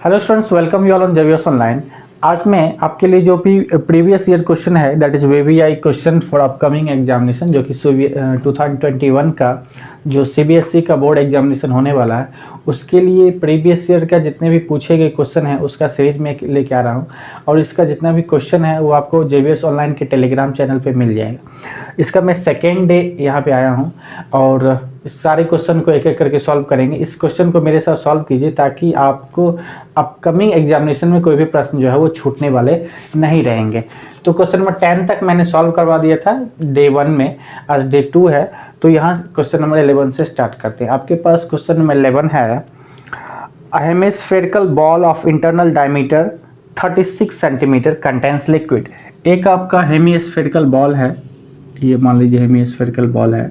Hello students, welcome you all on JVS online. आज मैं आपके लिए जो भी प्रीवियस ईयर क्वेश्चन है that is VVI question for upcoming examination, जो कि 2021 का जो सीबीएसई का बोर्ड एग्जामिनेशन होने वाला है उसके लिए प्रीवियस ईयर का जितने भी पूछे गए क्वेश्चन है उसका सीरीज में लेके आ रहा हूँ। और इसका जितना भी क्वेश्चन है वो आपको जेवीएस ऑनलाइन के टेलीग्राम चैनल पे मिल जाएगा। इसका मैं सेकेंड डे यहाँ पे आया हूँ और इस सारे क्वेश्चन को एक एक करके सॉल्व करेंगे। इस क्वेश्चन को मेरे साथ सॉल्व कीजिए ताकि आपको अपकमिंग एग्जामिनेशन में कोई भी प्रश्न जो है वो छूटने वाले नहीं रहेंगे। तो क्वेश्चन नंबर 10 तक मैंने सॉल्व करवा दिया था डे 1 में, आज डे 2 है। तो यहाँ क्वेश्चन नंबर 11 से स्टार्ट करते हैं। आपके पास क्वेश्चन नंबर 11 है, a hemispherical ball of internal diameter 36 centimetre contains liquid. एक आपका हेमिस्फेरिकल बॉल है, ये मान लीजिए हेमिस्फेरिकल बॉल है,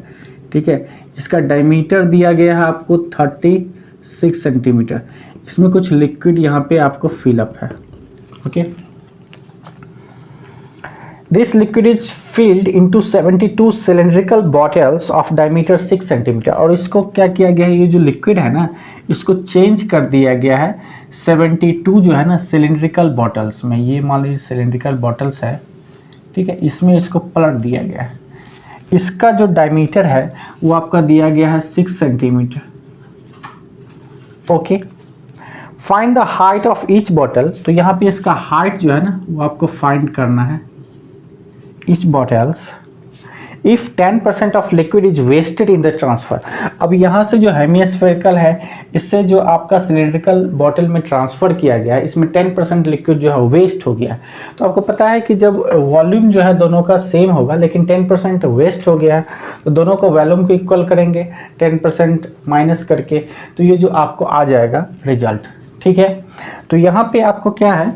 ठीक है। इसका डायमीटर दिया गया है आपको 36 सेंटीमीटर। इसमें कुछ लिक्विड यहाँ पे आपको फिलअप है, okay. This liquid is filled into 72 cylindrical bottles of diameter 6 centimetre. और इसको क्या किया गया है, ये जो लिक्विड है ना इसको चेंज कर दिया गया है 72 जो है ना सिलेंड्रिकल बॉटल्स में। ये मान लीजिए सिलेंड्रिकल बॉटल्स है, ठीक है, इसमें इसको पलट दिया गया है। इसका जो डायमीटर है वो आपका दिया गया है 6 centimetre, okay. Find the height of each bottle. तो यहाँ पे इसका हाइट जो है ना वो आपको फाइंड करना है, each bottles if 10% of liquid is wasted in the transfer. अब यहाँ से जो हेमिस्फेरिकल है इससे जो आपका सिलेंड्रिकल बॉटल में ट्रांसफर किया गया है इसमें 10% लिक्विड जो है वेस्ट हो गया। तो आपको पता है कि जब वॉल्यूम जो है दोनों का सेम होगा लेकिन 10% वेस्ट हो गया है तो दोनों को वॉल्यूम को इक्वल करेंगे 10% माइनस करके, तो ये जो आपको आ जाएगा रिजल्ट, ठीक है। तो यहाँ पे आपको क्या है,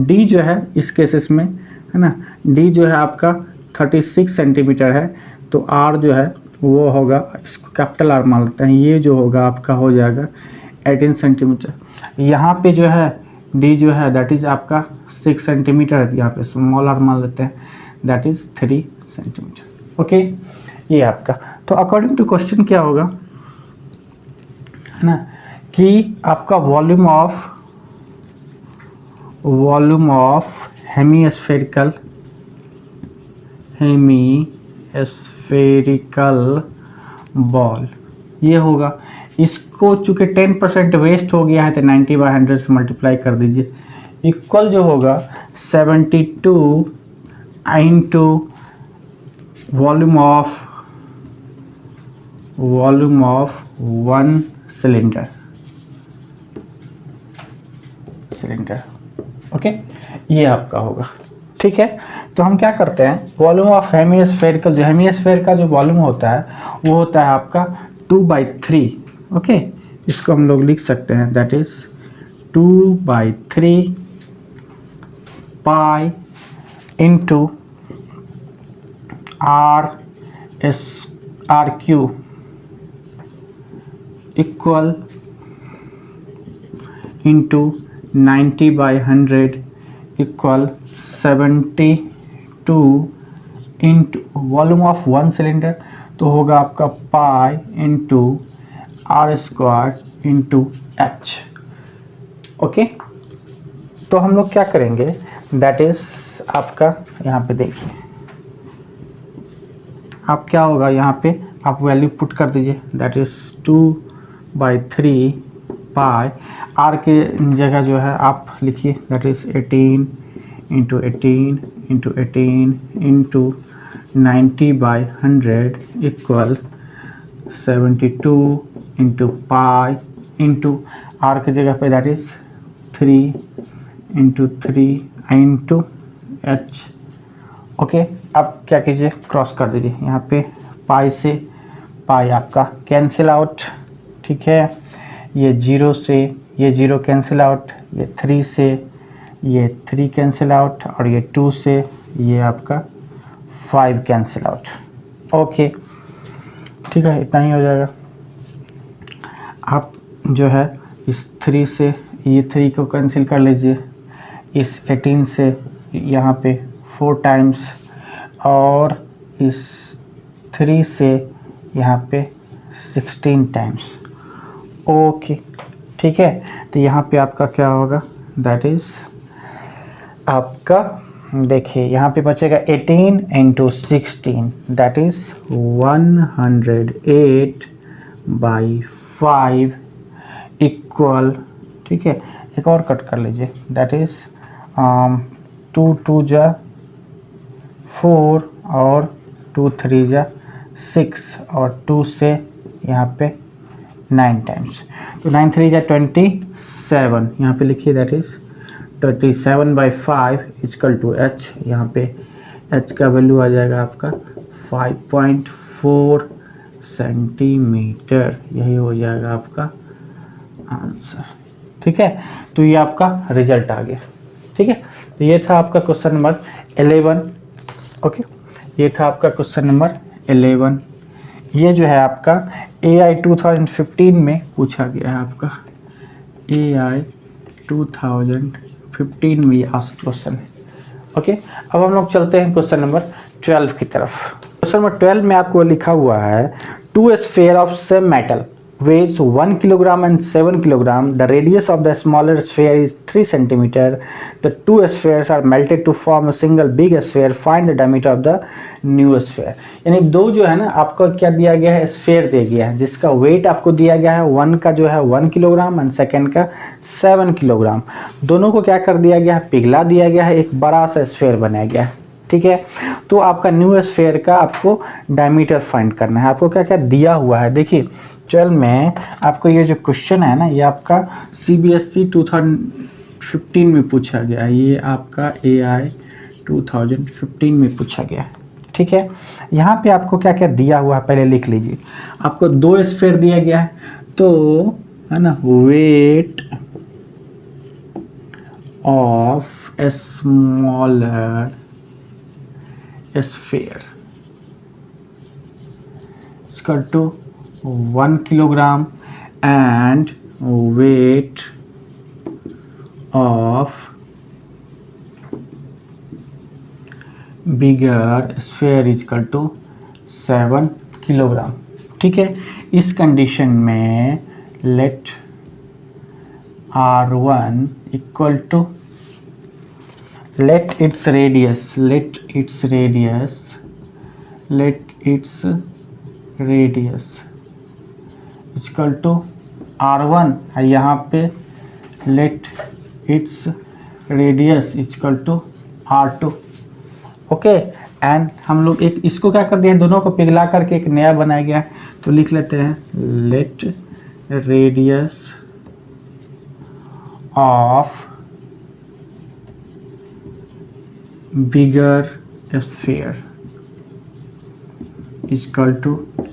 डी जो है इस केसेस में है ना, डी जो है आपका 36 सेंटीमीटर है, तो आर जो है वो होगा, इसको कैपिटल आर मान लेते हैं, ये जो होगा आपका हो जाएगा 18 सेंटीमीटर। यहाँ पे जो है डी जो है दैट इज़ आपका 6 सेंटीमीटर है, यहाँ पे स्मॉल आर मान लेते हैं दैट इज़ 3 सेंटीमीटर, ओके। ये आपका तो अकॉर्डिंग टू क्वेश्चन क्या होगा है ना कि आपका वॉल्यूम ऑफ हेमिस्फेरिकल बॉल ये होगा। इसको चूँकि 10% वेस्ट हो गया है तो 90/100 से मल्टीप्लाई कर दीजिए, इक्वल जो होगा 72 into volume of 1 cylinder, okay. ये आपका होगा, ठीक है। तो हम क्या करते हैं, वॉल्यूम ऑफ हेमिस्फेरिकल, जो हेमिस्फेयर का जो वॉल्यूम होता है वो होता है आपका 2/3, ओके। इसको हम लोग लिख सकते हैं that is 2/3 pi into R Q equal into 90/100 equal 72 into volume of 1 cylinder, तो होगा आपका pi into are square into H, okay. तो हम लोग क्या करेंगे दैट इज आपका यहाँ पे देखिए, आप क्या होगा यहाँ पे आप वैल्यू पुट कर दीजिए दैट इज 2/3 पाई, आर के जगह जो है आप लिखिए that is 18 into 18 into 18 into 90/100 equal 72 into pi into R की जगह पे that is 3 into 3 into H, okay. अब क्या कीजिए क्रॉस कर दीजिए, यहाँ पे पाई से पाई आपका कैंसिल आउट, ठीक है। ये 0 से ये 0 कैंसिल आउट, ये 3 से ये 3 कैंसिल आउट और ये 2 से ये आपका 5 कैंसिल आउट, ओके, ठीक है। इतना ही हो जाएगा। आप जो है इस 3 से ये 3 को कैंसिल कर लीजिए, इस 18 से यहाँ पे 4 टाइम्स और इस 3 से यहाँ पे 16 टाइम्स, ओके, ठीक है। तो यहाँ पे आपका क्या होगा, दैट इज़ आपका देखिए यहाँ पे बचेगा 18 इंटू 16 दैट इज़ 108/5 इक्वल, ठीक है। एक और कट कर लीजिए, दैट इज़ 2 2 जा 4 और 2 3 जा 6 और 2 से यहाँ पे 9 टाइम्स, तो 9 3 जा 27, यहाँ पे लिखिए that is 27/5 equal to h, यहाँ पे h का वैल्यू आ जाएगा आपका 5.4 सेंटीमीटर, यही हो जाएगा आपका आंसर, ठीक है। तो ये आपका रिजल्ट आ गया, ठीक है। तो ये था आपका क्वेश्चन नंबर 11, ओके। ये था आपका क्वेश्चन नंबर 11। ये जो है आपका AI 2015 में पूछा गया है, आपका AI 2015 में ये आस्क्ड क्वेश्चन है, ओके। अब हम लोग चलते हैं क्वेश्चन नंबर 12 की तरफ। क्वेश्चन नंबर 12 में आपको लिखा हुआ है 2 sphere of same metal weighs 1 kilogram and 7 kilogram. The radius of the smaller sphere is 3 centimeter. The two spheres are melted to form a single big sphere. Find the diameter of the new sphere. यानी दो जो है ना आपको क्या दिया गया है, स्फेयर दिया गया है जिसका वेट आपको दिया गया है, वन का जो है 1 किलोग्राम एंड सेकेंड का 7 किलोग्राम। दोनों को क्या कर दिया गया है, पिघला दिया गया है, एक बड़ा सा स्फेयर बनाया गया है, ठीक है। तो आपका न्यू स्फेयर का आपको डायमीटर फाइंड करना है। आपको क्या क्या दिया हुआ है, देखिए 12 में आपको ये जो क्वेश्चन है ना, ये आपका CBSE 2015 में पूछा गया है, ये आपका AI 2015 में पूछा गया है, ठीक है। यहाँ पे आपको क्या क्या दिया हुआ है पहले लिख लीजिए। आपको 2 स्फेयर दिया गया है, तो है ना, weight of a smaller sphere is equal to 1 kilogram and weight of bigger sphere is equal to 7 kilogram, ठीक है। इस कंडीशन में let R1 equal to let its radius equal to R1 है, यहाँ पे let its radius equal to R2, okay. And हम लोग एक इसको क्या कर दिया है, दोनों को पिघला करके एक नया बनाया गया है, तो लिख लेते हैं let radius of bigger sphere is equal to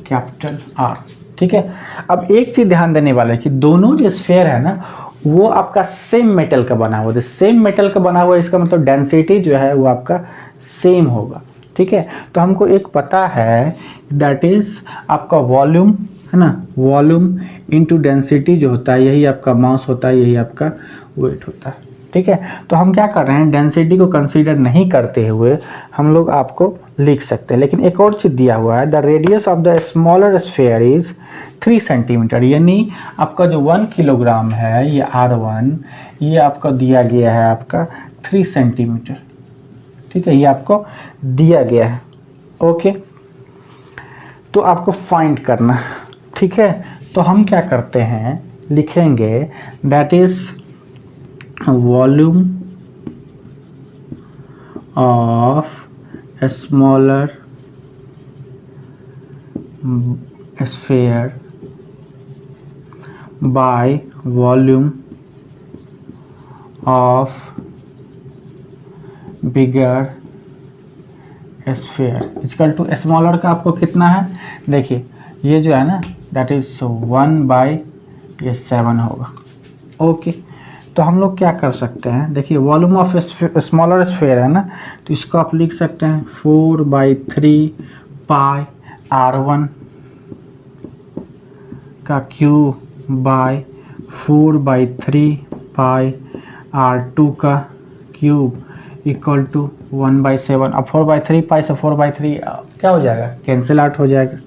capital R, ठीक है। अब एक चीज ध्यान देने वाला है कि दोनों जो स्फेयर है ना वो आपका सेम मेटल का बना हुआ है। सेम मेटल का बना हुआ है इसका मतलब डेंसिटी जो है वो आपका सेम होगा, ठीक है। तो हमको एक पता है दैट इज आपका वॉल्यूम है ना, वॉल्यूम इनटू डेंसिटी जो होता है यही आपका मास होता है, यही आपका वेट होता है, ठीक है। तो हम क्या कर रहे हैं, डेंसिटी को कंसीडर नहीं करते हुए हम लोग आपको लिख सकते हैं। लेकिन एक और चीज़ दिया हुआ है, the radius of the smaller sphere is 3 centimetre, यानी आपका जो 1 किलोग्राम है ये R1 ये आपका दिया गया है आपका 3 सेंटीमीटर, ठीक है, ये आपको दिया गया है, ओके। तो आपको फाइंड करना, ठीक है। तो हम क्या करते हैं, लिखेंगे that is volume of a smaller sphere by volume of bigger sphere equal to smaller का आपको कितना है, देखिए ये जो है ना दैट इज 1/7 होगा, ओके। तो हम लोग क्या कर सकते हैं, देखिए वॉल्यूम ऑफ स्मॉलर स्फेयर है ना, तो इसको आप लिख सकते हैं 4/3 पाई R1 का क्यूब बाय 4/3 पाई R2 का क्यूब इक्वल टू 1/7। अब 4/3 पाई से 4/3 क्या हो जाएगा, कैंसिल आउट हो जाएगा।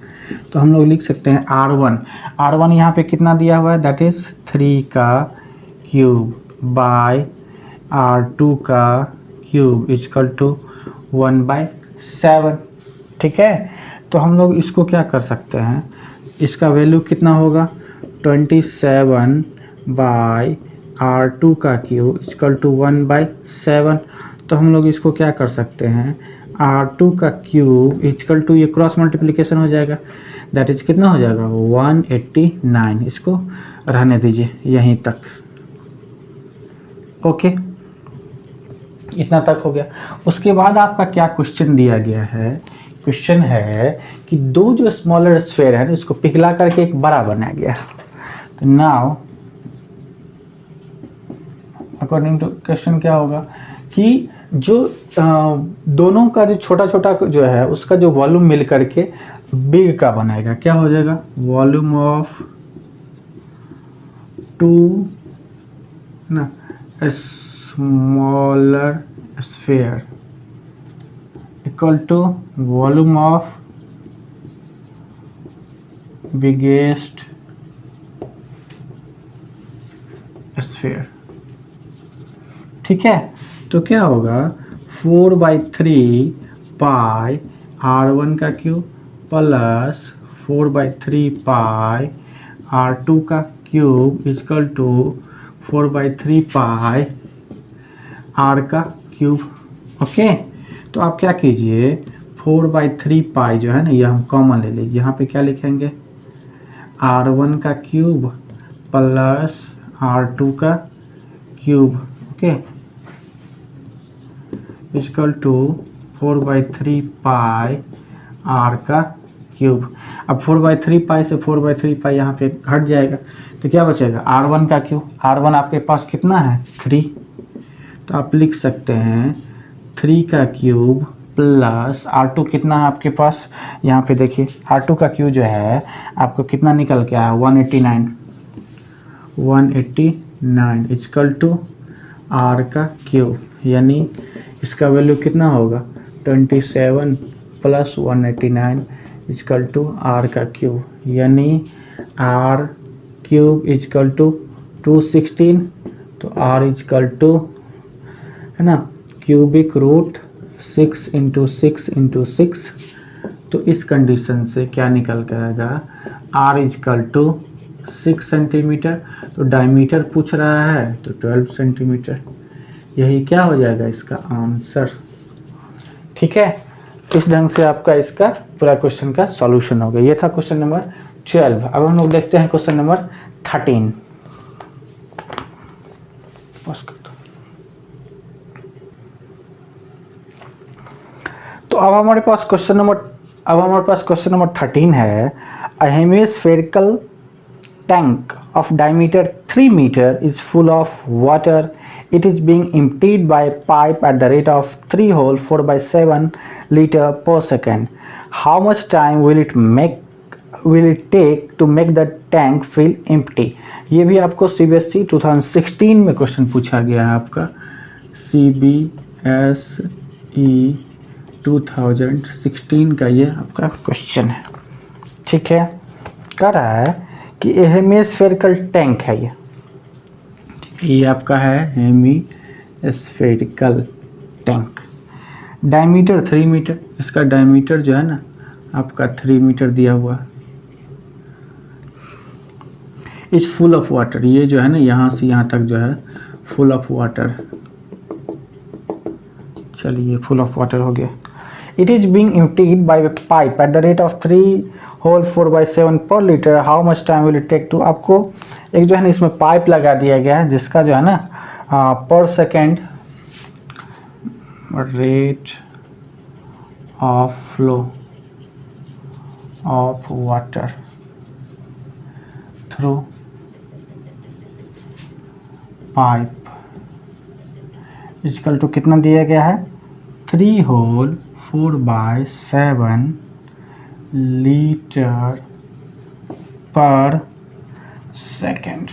तो हम लोग लिख सकते हैं R1 यहाँ पे कितना दिया हुआ है दैट इज 3 का क्यूब बाय R2 का क्यूब इक्वल टू 1/7। ठीक है, तो हम लोग इसको क्या कर सकते हैं, इसका वैल्यू कितना होगा 27 बाय R2 का क्यूब इक्वल टू 1/7। तो हम लोग इसको क्या कर सकते हैं, R2 का क्यूब इक्वल टू, ये क्रॉस मल्टीप्लिकेशन हो जाएगा, दैट इज कितना हो जाएगा 189। इसको रहने दीजिए यहीं तक। ओके, इतना तक हो गया। उसके बाद आपका क्या क्वेश्चन दिया गया है, क्वेश्चन है कि दो जो स्मॉलर स्फेयर है उसको पिघला करके एक बड़ा बनाया गया। तो नाउ अकॉर्डिंग टू क्वेश्चन क्या होगा कि जो दोनों का जो छोटा छोटा जो है उसका जो वॉल्यूम मिल करके बिग का बनाएगा, क्या हो जाएगा वॉल्यूम ऑफ टू ना smaller sphere equal to volume of biggest sphere. ठीक है, तो क्या होगा 4/3 पाई R1 का क्यूब प्लस 4/3 पाई R2 का cube equal to 4/3 pi R का क्यूब। ओके, तो आप क्या कीजिए 4/3 पाई जो है ना, ये हम कॉमन ले लीजिए, यहाँ पे क्या लिखेंगे R1 का क्यूब प्लस R2 का cube. Okay, equal to 4/3 pi R का क्यूब। अब 4/3 पाई से 4/3 पाई यहाँ पे हट जाएगा, तो क्या बचेगा R1 का क्यूब। R1 आपके पास कितना है 3, तो आप लिख सकते हैं 3 का क्यूब प्लस R2 कितना है आपके पास, यहाँ पे देखिए R2 का क्यूब जो है आपको कितना निकल के आया 189 इक्वल टू R का क्यूब, यानी इसका वैल्यू कितना होगा 27 प्लस 189 इक्वल टू R का क्यूब, यानी R क्यूब इक्वल टू 216। तो R इक्वल टू है ना क्यूबिक रूट 6 × 6 × 6। तो इस कंडीशन से क्या निकल कर आएगा R इक्वल टू 6 सेंटीमीटर। तो डायमीटर पूछ रहा है तो 12 सेंटीमीटर, यही क्या हो जाएगा इसका आंसर। ठीक है, इस ढंग से आपका इसका पूरा क्वेश्चन का सॉल्यूशन हो गया। ये था क्वेश्चन नंबर 12। अब हम लोग देखते हैं क्वेश्चन नंबर 13। तो अब हमारे पास क्वेश्चन नंबर 13 है। A hemispherical tank of diameter 3 meter is full of water. It is being emptied by a pipe at the rate of 3 hole 4/7 liter per second. How much time will it take to make the tank fill empty? ये भी आपको CBSE 2016 में question पूछा गया है, आपका CBSE 2016 का ये आपका क्वेश्चन है। ठीक है, कह रहा है कि हेमिस्फेरिकल टैंक है ये आपका है हेमिस्फेरिकल टैंक, डायमीटर 3 मीटर, इसका डायमीटर जो है ना आपका 3 मीटर दिया हुआ, इज फुल ऑफ वाटर, ये जो है ना यहाँ से यहाँ तक जो है फुल ऑफ वाटर। चलिए फुल ऑफ वाटर हो गया। It is being emptied by pipe at the rate of 3 whole 4/7 per litre. How much time will it take to, आपको एक जो है ना इसमें पाइप लगा दिया गया है जिसका जो है ना per second rate of flow of water through pipe equal to कितना दिया गया है 3 होल 4/7 लीटर पर सेकेंड।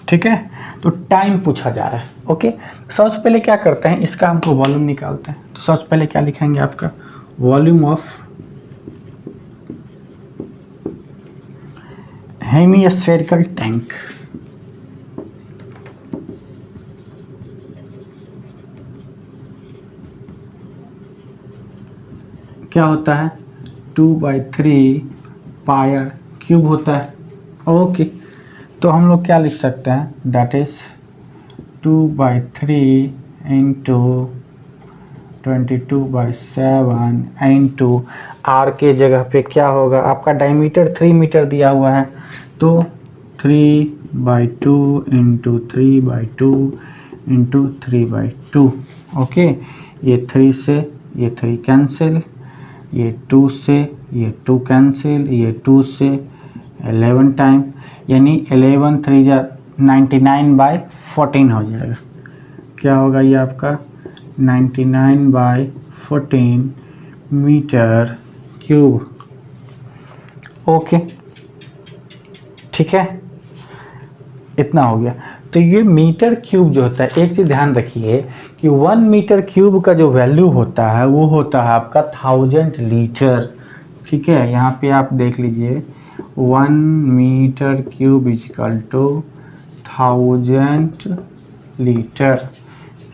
ठीक है, तो टाइम पूछा जा रहा है। ओके, सबसे पहले क्या करते हैं, इसका हमको वॉल्यूम निकालते हैं। तो सबसे पहले क्या लिखेंगे, आपका वॉल्यूम ऑफ हेमिस्फेरिकल टैंक। क्या होता है? 2/3 पायर क्यूब होता है। ओके, तो हम लोग क्या लिख सकते हैं? That is 2/3 into 22/7 into R के जगह पे क्या होगा आपका? डायमीटर 3 मीटर दिया हुआ है, तो 3/2 इंटू 3/2 इंटू 3/2। ओके, ये 3 से ये 3 कैंसिल, ये 2 से ये 2 कैंसिल, ये 2 से 11 टाइम, यानी 11 3 जा 99/14 हो जाएगा। क्या होगा ये आपका? 99/14 मीटर क्यूब। ओके, ठीक है, इतना हो गया। तो ये मीटर क्यूब जो होता है, एक चीज़ ध्यान रखिए कि 1 मीटर क्यूब का जो वैल्यू होता है वो होता है आपका 1000 लीटर। ठीक है, यहाँ पे आप देख लीजिए 1 metre cube equal to 1000 litre.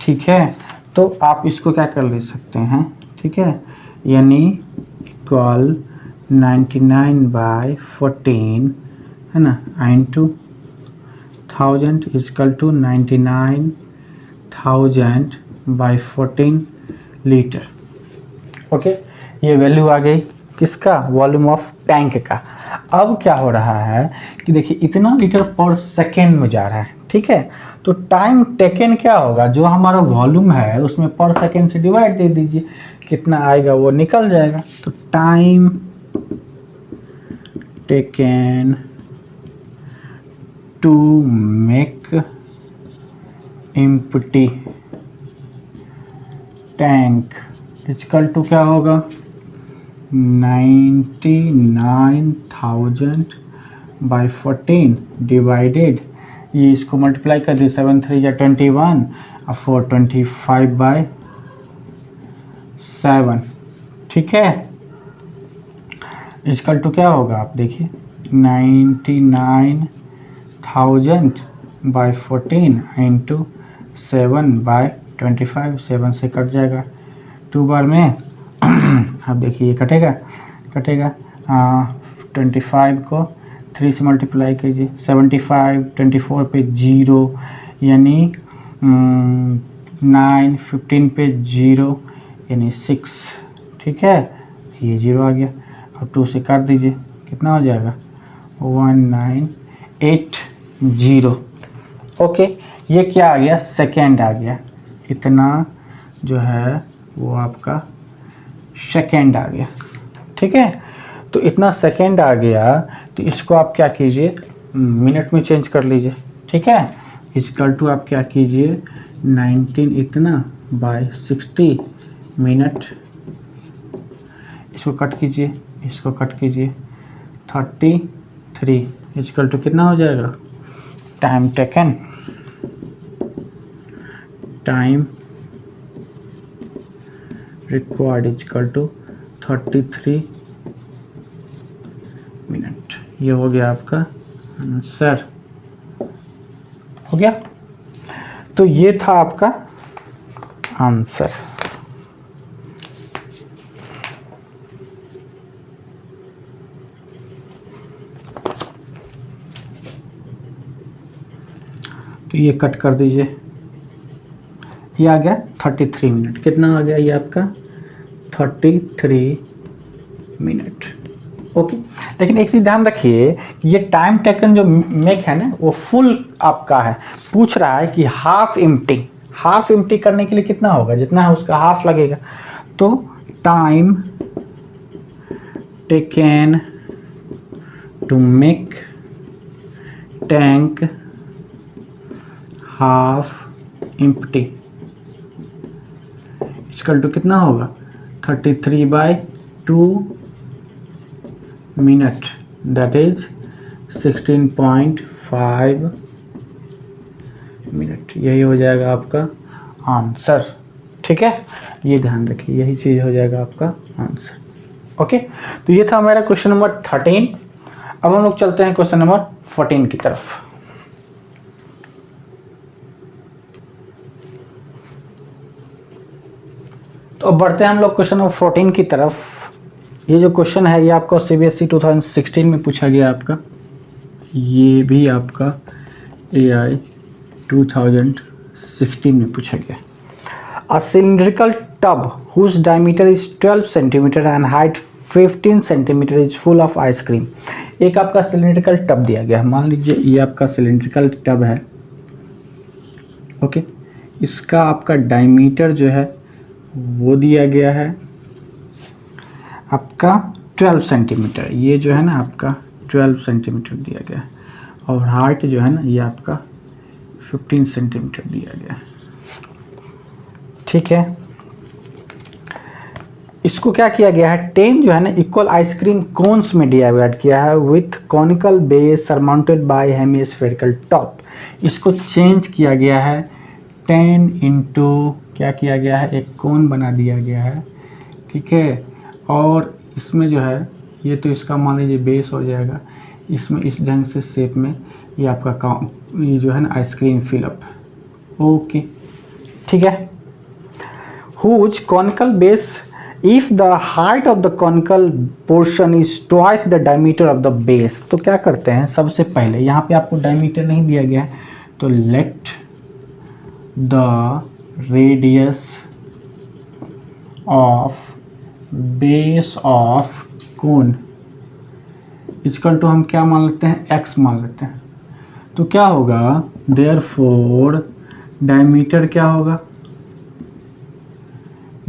ठीक है, तो आप इसको क्या कर ले सकते हैं? ठीक है, यानी इक्वल 99/14 है ना, into 1000 equal to 99,000/14 litre. Okay, ये वैल्यू आ गई किसका? वॉल्यूम ऑफ टैंक का। अब क्या हो रहा है कि देखिए इतना लीटर पर सेकेंड में जा रहा है। ठीक है, तो टाइम टेकन क्या होगा? जो हमारा वॉल्यूम है उसमें पर सेकेंड से डिवाइड दे दीजिए, कितना आएगा वो निकल जाएगा। तो time taken to make empty tank equal to क्या होगा? 99,000/14 डिवाइडेड, ये इसको मल्टीप्लाई कर दिए, 7 3 या 21 और 4 25/7। ठीक है, इक्वल टू क्या होगा? आप देखिए 99,000/14 इंटू 7/25, 7 से कट जाएगा 2 बार में। अब देखिए ये कटेगा 25 को 3 से मल्टीप्लाई कीजिए, 75 24 पे 0, यानी 9 15 पे 0 यानी 6। ठीक है, ये 0 आ गया। अब 2 से काट दीजिए, कितना हो जाएगा? 1980। ओके, ये क्या आ गया? सेकेंड आ गया। इतना जो है वो आपका सेकेंड आ गया। ठीक है, तो इतना सेकेंड आ गया, तो इसको आप क्या कीजिए? मिनट में चेंज कर लीजिए। ठीक है, इक्वल टू आप क्या कीजिए? 19 इतना बाय 60 मिनट, इसको कट कीजिए, इसको कट कीजिए, 33 इक्वल टू कितना हो जाएगा? Time taken, time required equal to 33 minute. ये हो गया आपका आंसर। हो गया, तो ये था आपका आंसर। तो ये कट कर दीजिए, ये आ गया 33 मिनट। कितना आ गया ये आपका? 33 मिनट। ओके, लेकिन एक चीज़ ध्यान रखिए कि ये टाइम टेकन जो मेक है ना वो फुल आपका है। पूछ रहा है कि हाफ एम्प्टी करने के लिए कितना होगा? जितना है उसका हाफ लगेगा। तो time taken to make tank half empty equal to कितना होगा? 33/2 मिनट, दैट इज 16.5 मिनट। यही हो जाएगा आपका आंसर। ठीक है, ये ध्यान रखिए, यही चीज़ हो जाएगा आपका आंसर। ओके, तो ये था हमारा क्वेश्चन नंबर 13। अब हम लोग चलते हैं क्वेश्चन नंबर 14 की तरफ। तो बढ़ते हैं हम लोग क्वेश्चन नंबर 14 की तरफ। ये जो क्वेश्चन है ये आपको सीबीएसई 2016 में पूछा गया आपका, ये भी आपका AI 2016 में पूछा गया। A cylindrical tub whose diameter is 12 centimeter and height 15 centimeter is full of ice cream। एक आपका सिलिंड्रिकल टब दिया गया है, मान लीजिए ये आपका सिलिंड्रिकल टब है, ओके। इसका आपका डायमीटर जो है वो दिया गया है आपका 12 सेंटीमीटर, ये जो है ना आपका 12 सेंटीमीटर दिया गया है, और हाइट जो है ना ये आपका 15 सेंटीमीटर दिया गया है, ठीक है। इसको क्या किया गया है, 10 जो है ना इक्वल आइसक्रीम कोन्स में डिवाइड किया है with conical base surmounted bye hemispherical top. इसको चेंज किया गया है 10 इंटू क्या किया गया है, एक कोन बना दिया गया है, ठीक है। और इसमें जो है ये तो इसका मान लीजिए बेस हो जाएगा, इसमें इस ढंग से शेप में ये आपका ये जो है ना आइसक्रीम फिलअप, ओके, ठीक है। Whose conical base if the height of the conical portion is twice the diameter of the base. तो क्या करते हैं, सबसे पहले यहाँ पे आपको डायमीटर नहीं दिया गया है, तो let the radius of base of cone equal to हम क्या मान लेते हैं, x मान लेते हैं। तो क्या होगा, देयरफॉर डायमीटर क्या होगा,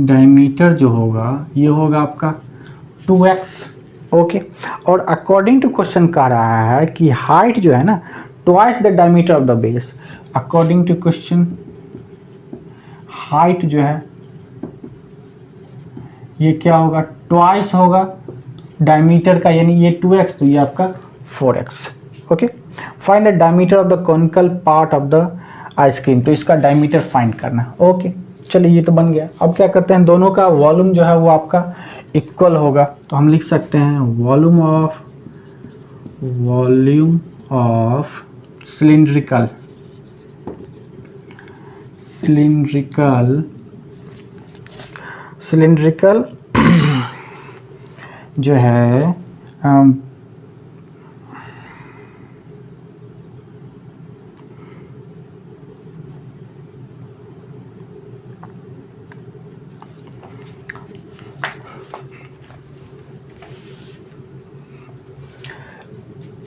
डायमीटर जो होगा ये होगा आपका 2x, ओके। और अकॉर्डिंग टू क्वेश्चन कह रहा है कि हाइट जो है ना twice the diameter of the base. According to question height जो है ये क्या होगा, ट्वाइस होगा डायमीटर का, यानी ये 2x तो ये आपका 4x, okay. Find the diameter of the conical part of the ice cream. तो इसका डायमीटर फाइंड करना, ओके। चलिए ये तो बन गया। अब क्या करते हैं, दोनों का वॉल्यूम जो है वो आपका इक्वल होगा, तो हम लिख सकते हैं वॉल्यूम ऑफ सिलिंड्रिकल जो है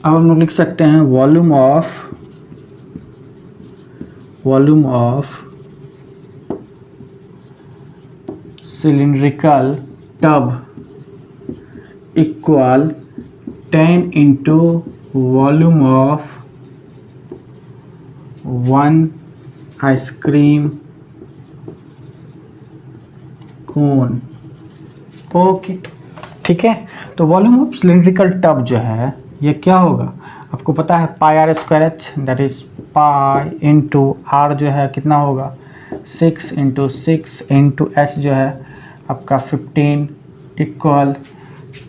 अब हम लोग लिख सकते हैं volume of cylindrical tub equal 10 into volume of 1 ice cream cone, okay, ठीक है। तो वॉल्यूम ऑफ सिलिंड्रिकल टब जो है ये क्या होगा, आपको पता है pi r square h, that is pi into r जो है कितना होगा 6 इंटू 6 इंटू एच जो है आपका 15 equal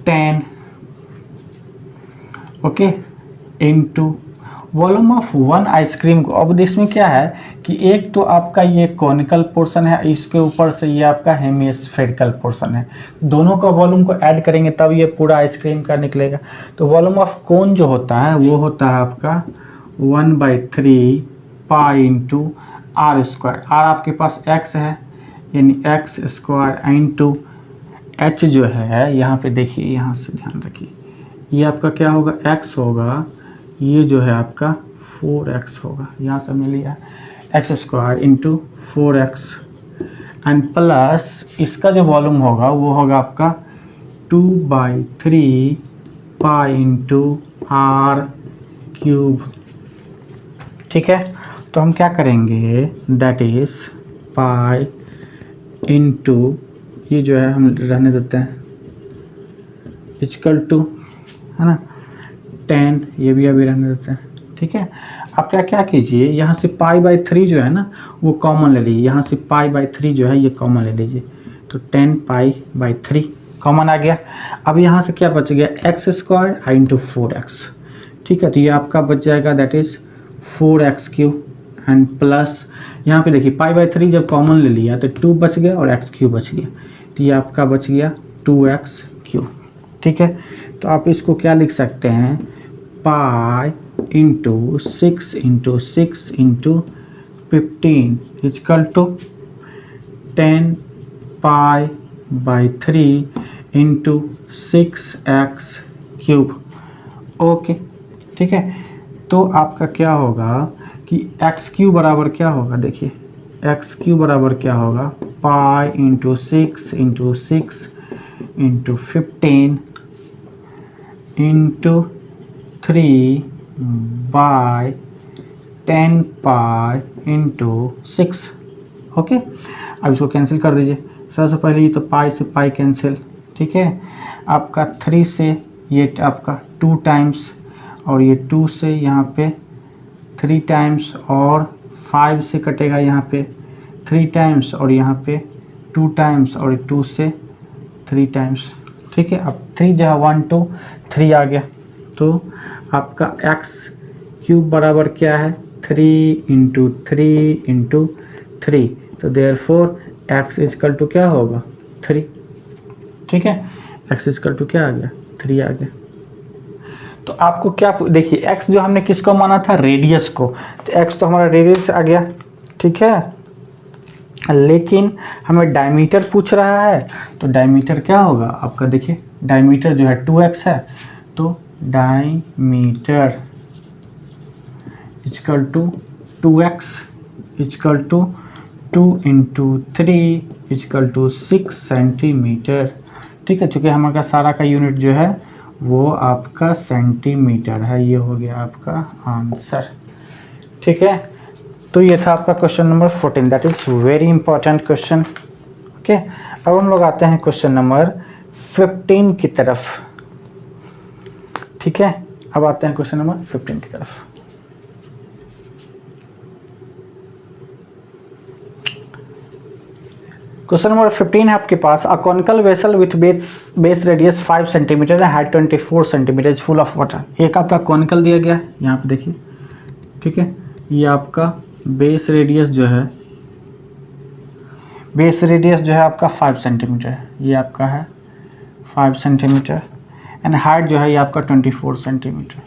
10, okay, into volume of 1 ice cream को। अब इसमें क्या है कि एक तो आपका ये कॉनिकल पोर्शन है, इसके ऊपर से ये आपका हेमिस्फेरिकल पोर्शन है, दोनों का वॉल्यूम को ऐड करेंगे तब ये पूरा आइसक्रीम का निकलेगा। तो वॉल्यूम ऑफ कोन जो होता है वो होता है आपका 1/3 pi into are square. R आपके पास x है यानी एक्स स्क्वायर इंटू एच जो है, यहाँ पे देखिए, यहाँ से ध्यान रखिए, ये आपका क्या होगा x होगा, ये जो है आपका 4x होगा, यहाँ से मिल लिया x square into 4x and plus इसका जो वॉल्यूम होगा वो होगा आपका 2/3 पाई इंटू आर क्यूब, ठीक है। तो हम क्या करेंगे, दैट इज पाई इंटू ये जो है हम रहने देते हैं इक्वल टू, है ना, 10, ये भी अभी रहने देते हैं, ठीक है। आप क्या कीजिए, यहाँ से पाई/3 जो है ना वो कॉमन ले लीजिए, यहाँ से पाई/3 जो है ये कॉमन ले लीजिए, तो 10 पाई/3 कॉमन आ गया। अब यहाँ से क्या बच गया, एक्स स्क्वायर इंटू 4x, ठीक है, तो ये आपका बच जाएगा that is 4x³ and plus यहाँ पे देखिए π/3 जब कॉमन ले लिया तो 2 बच गया और x³ बच गया, तो ये आपका बच गया 2x³। ठीक है, तो आप इसको क्या लिख सकते हैं, pi into 6 into 6 into 15 equal to 10π/3 into 6x³। Okay, ठीक है, तो आपका क्या होगा कि x³ बराबर क्या होगा, देखिए x³ बराबर क्या होगा, pi into 6 into 6 into 15 into 3/10π into 6। Okay, अब इसको कैंसिल कर दीजिए। सबसे पहले ये तो पाई से पाई कैंसिल, ठीक है, आपका 3 से ये आपका 2 टाइम्स और ये 2 से यहाँ पे 3 टाइम्स और 5 से कटेगा यहाँ पे 3 टाइम्स और यहाँ पे 2 टाइम्स और 2 से 3 टाइम्स। ठीक है, अब 3 जहाँ 1 2 3 आ गया, तो आपका x³ बराबर क्या है, 3 इंटू 3 इंटू 3, तो देयरफॉर x इजकल टू क्या होगा, 3। ठीक है, x इजकल टू क्या आ गया, 3 आ गया। तो आपको क्या देखिए x जो हमने किसको माना था, रेडियस को, तो x तो हमारा रेडियस आ गया। ठीक है, लेकिन हमें डायमीटर पूछ रहा है, तो डायमीटर क्या होगा आपका, देखिए डायमीटर जो है 2x है, तो diameter equal to 2x equal to 2 into 3 equal to 6 centimetre. ठीक है, चूँकि हमारा सारा का यूनिट जो है वो आपका सेंटीमीटर है। ये हो गया आपका आंसर। ठीक है, तो ये था आपका question number 14, that is very important question. Okay, अब हम लोग आते हैं क्वेश्चन नंबर 15 की तरफ। ठीक है, अब आते हैं क्वेश्चन नंबर 15 की तरफ। क्वेश्चन नंबर 15 है आपके पास, a conical vessel with base radius 5 centimetre and height 24 centimetre is full of water. एक आपका कॉनिकल दिया गया है यहाँ पे देखिए। ठीक है, ये आपका बेस रेडियस जो है, आपका 5 सेंटीमीटर है, ये आपका है 5 सेंटीमीटर एंड हाइट जो है ये आपका 24 सेंटीमीटर।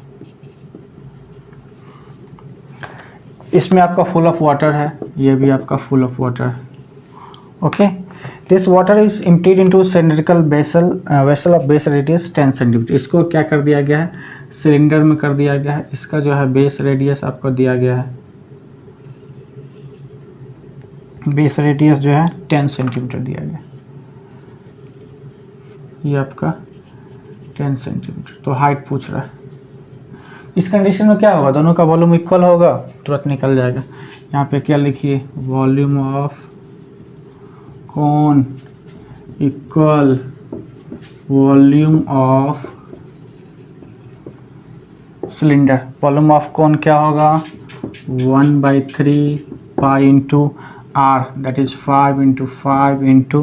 इसमें आपका फुल ऑफ वाटर है, ये भी आपका फुल ऑफ वाटर है। Okay, this water is emptied into cylindrical vessel of base radius 10 centimetre. इसको क्या कर दिया गया है, सिलेंडर में कर दिया गया है। इसका जो है बेस रेडियस आपको दिया गया है, बेस रेडियस जो है 10 सेंटीमीटर दिया गया, ये आपका 10 सेंटीमीटर। तो हाइट पूछ रहा है। इस कंडीशन में क्या होगा, दोनों का वॉल्यूम इक्वल होगा, तुरंत निकल जाएगा। यहाँ पे क्या लिखिए, वॉल्यूम ऑफ कौन equal volume of cylinder. Volume of कौन क्या होगा, 1/3 pi into r, that is 5 into 5 into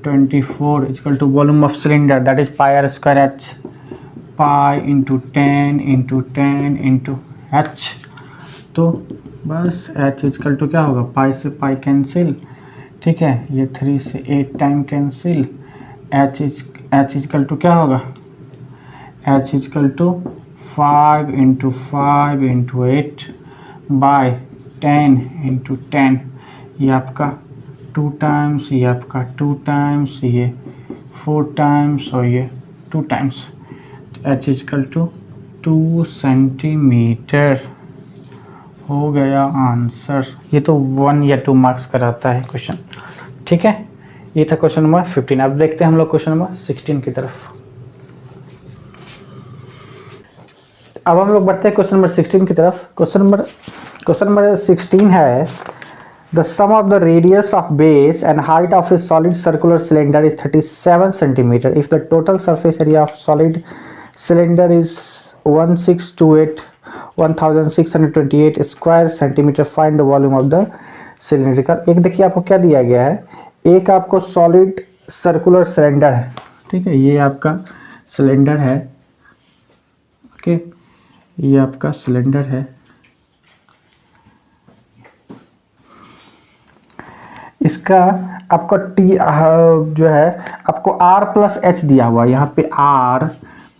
24 is equal to volume of cylinder, that is pi r square h, pi into 10 into 10 into h। तो बस h is equal to क्या होगा, पाई से pi cancel. ठीक है, ये 3 से 8 time cancel. h is equal to क्या होगा, h is equal to 5 into 5 into 8 by 10 into 10। ये आपका 2 टाइम्स, ये आपका 2 टाइम्स, ये 4 टाइम्स और ये 2 times. h equal to 2 centimetre हो गया आंसर। ये तो 1 या 2 मार्क्स का रहता है क्वेश्चन। ठीक है, ये था क्वेश्चन नंबर 15। अब देखते हैं हम लोग क्वेश्चन नंबर 16 की तरफ। अब हम लोग बढ़ते हैं क्वेश्चन नंबर 16 की तरफ। क्वेश्चन नंबर 16 है, the sum of the radius of base and height of a solid circular cylinder is 37 centimeter. If the total surface area of solid cylinder is 1628 square centimeter, find the volume of the cylindrical। एक देखिए आपको क्या दिया गया है, एक आपको solid circular cylinder है। ठीक है, ये आपका सिलेंडर है। ओके, ये आपका सिलेंडर है, इसका आपका टी जो है आपको R प्लस एच दिया हुआ है, यहाँ पे R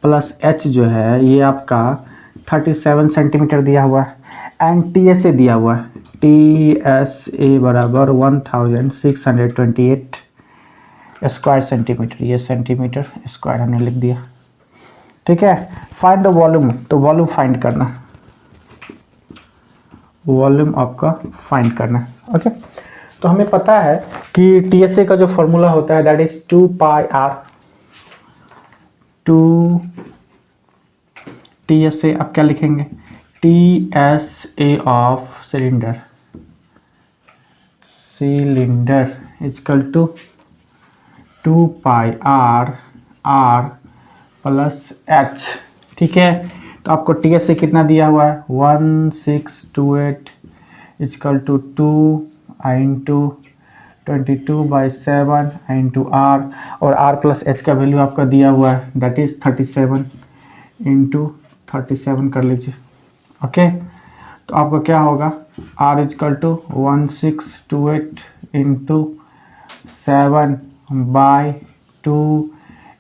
प्लस एच जो है ये आपका 37 सेंटीमीटर दिया हुआ है, एंड TSA दिया हुआ है, TSA बराबर 1628 स्क्वायर सेंटीमीटर, ये सेंटीमीटर स्क्वायर हमने लिख दिया। ठीक है, फाइंड द वॉल्यूम, तो वॉल्यूम फाइंड करना, वॉल्यूम आपका फाइंड करना है। ओके, तो हमें पता है कि TSA का जो फॉर्मूला होता है that is 2 pi R, 2 TSA आप क्या लिखेंगे, TSA of cylinder, cylinder equal to 2 pi R, R plus H। ठीक है, तो आपको TSA कितना दिया हुआ है 1628 equal to 2 into 22/7 into R, और R प्लस H का वैल्यू आपका दिया हुआ है दैट इज 37 इंटू 37 कर लीजिए। ओके, तो आपका क्या होगा R equal to 1628 into 7/2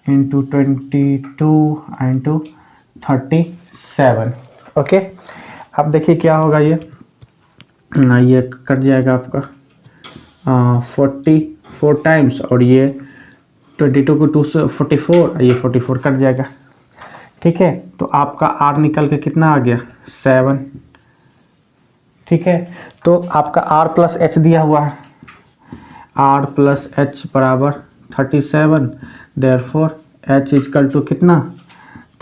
into 22 into 37। Okay, अब देखिए क्या होगा, ये कट जाएगा आपका 44 टाइम्स, और ये 22 को 2 से 44, ये 44 कट जाएगा। ठीक है, तो आपका R निकल के कितना आ गया 7। ठीक है, तो आपका R प्लस एच दिया हुआ है, R प्लस एच बराबर 37, देयरफॉर H इक्वल टू कितना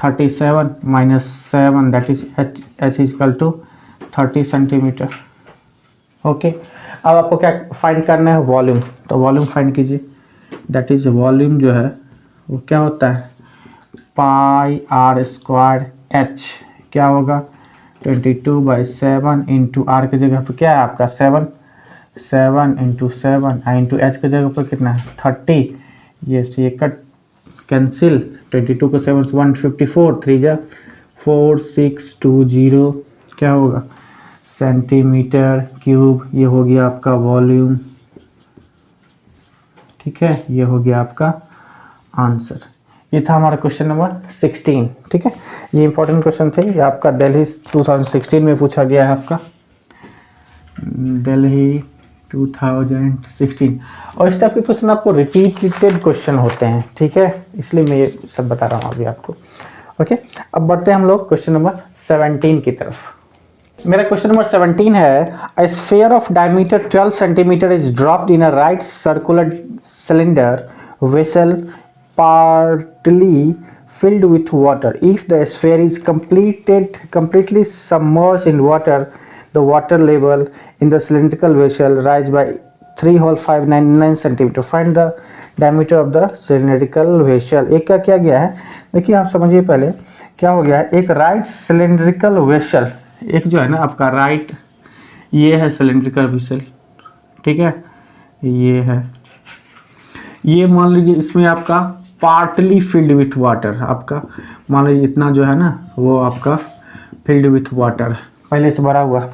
37 minus 7 that is H equal to 30 centimetre. Okay, अब आपको क्या फाइंड करना है वॉल्यूम, तो वॉल्यूम फाइंड कीजिए, दैट इज वॉल्यूम जो है वो क्या होता है पाई R स्क्वायर H, क्या होगा 22/7 इंटू R की जगह पर क्या है आपका 7 इंटू 7 इंटू H की जगह पर कितना है 30, ये कट कैंसिल, 22 को 7 से 154, 3 जा 4620, क्या होगा सेंटीमीटर क्यूब, ये हो गया आपका वॉल्यूम। ठीक है, ये हो गया आपका आंसर। ये था हमारा क्वेश्चन नंबर 16। ठीक है, ये इंपॉर्टेंट क्वेश्चन थे, ये आपका दिल्ली 2016 में पूछा गया है, आपका दिल्ली 2016, और इस टाइप के क्वेश्चन आपको रिपीटेड क्वेश्चन होते हैं। ठीक है, इसलिए मैं ये सब बता रहा हूँ अभी आपको। ओके, अब बढ़ते हैं हम लोग क्वेश्चन नंबर 17 की तरफ। मेरा क्वेश्चन नंबर 17 है, a sphere of diameter 12 centimetre is dropped in a right circular cylinder vessel partly filled with water. If the sphere is completely submerged in water, the water level in the cylindrical vessel rise by 3.599 centimeter. Find the diameter of the cylindrical vessel. एक का क्या गया है, देखिए आप समझिए पहले क्या हो गया है, एक राइट सिलेंड्रिकल वेसल, एक जो है ना आपका राइट, ये है सिलेंड्रिकल वेसल। ठीक है, ये है, ये मान लीजिए इसमें आपका पार्टली फिल्ड विथ वाटर, आपका मान लीजिए इतना जो है ना वो आपका फिल्ड विथ वाटर पहले से भरा हुआ।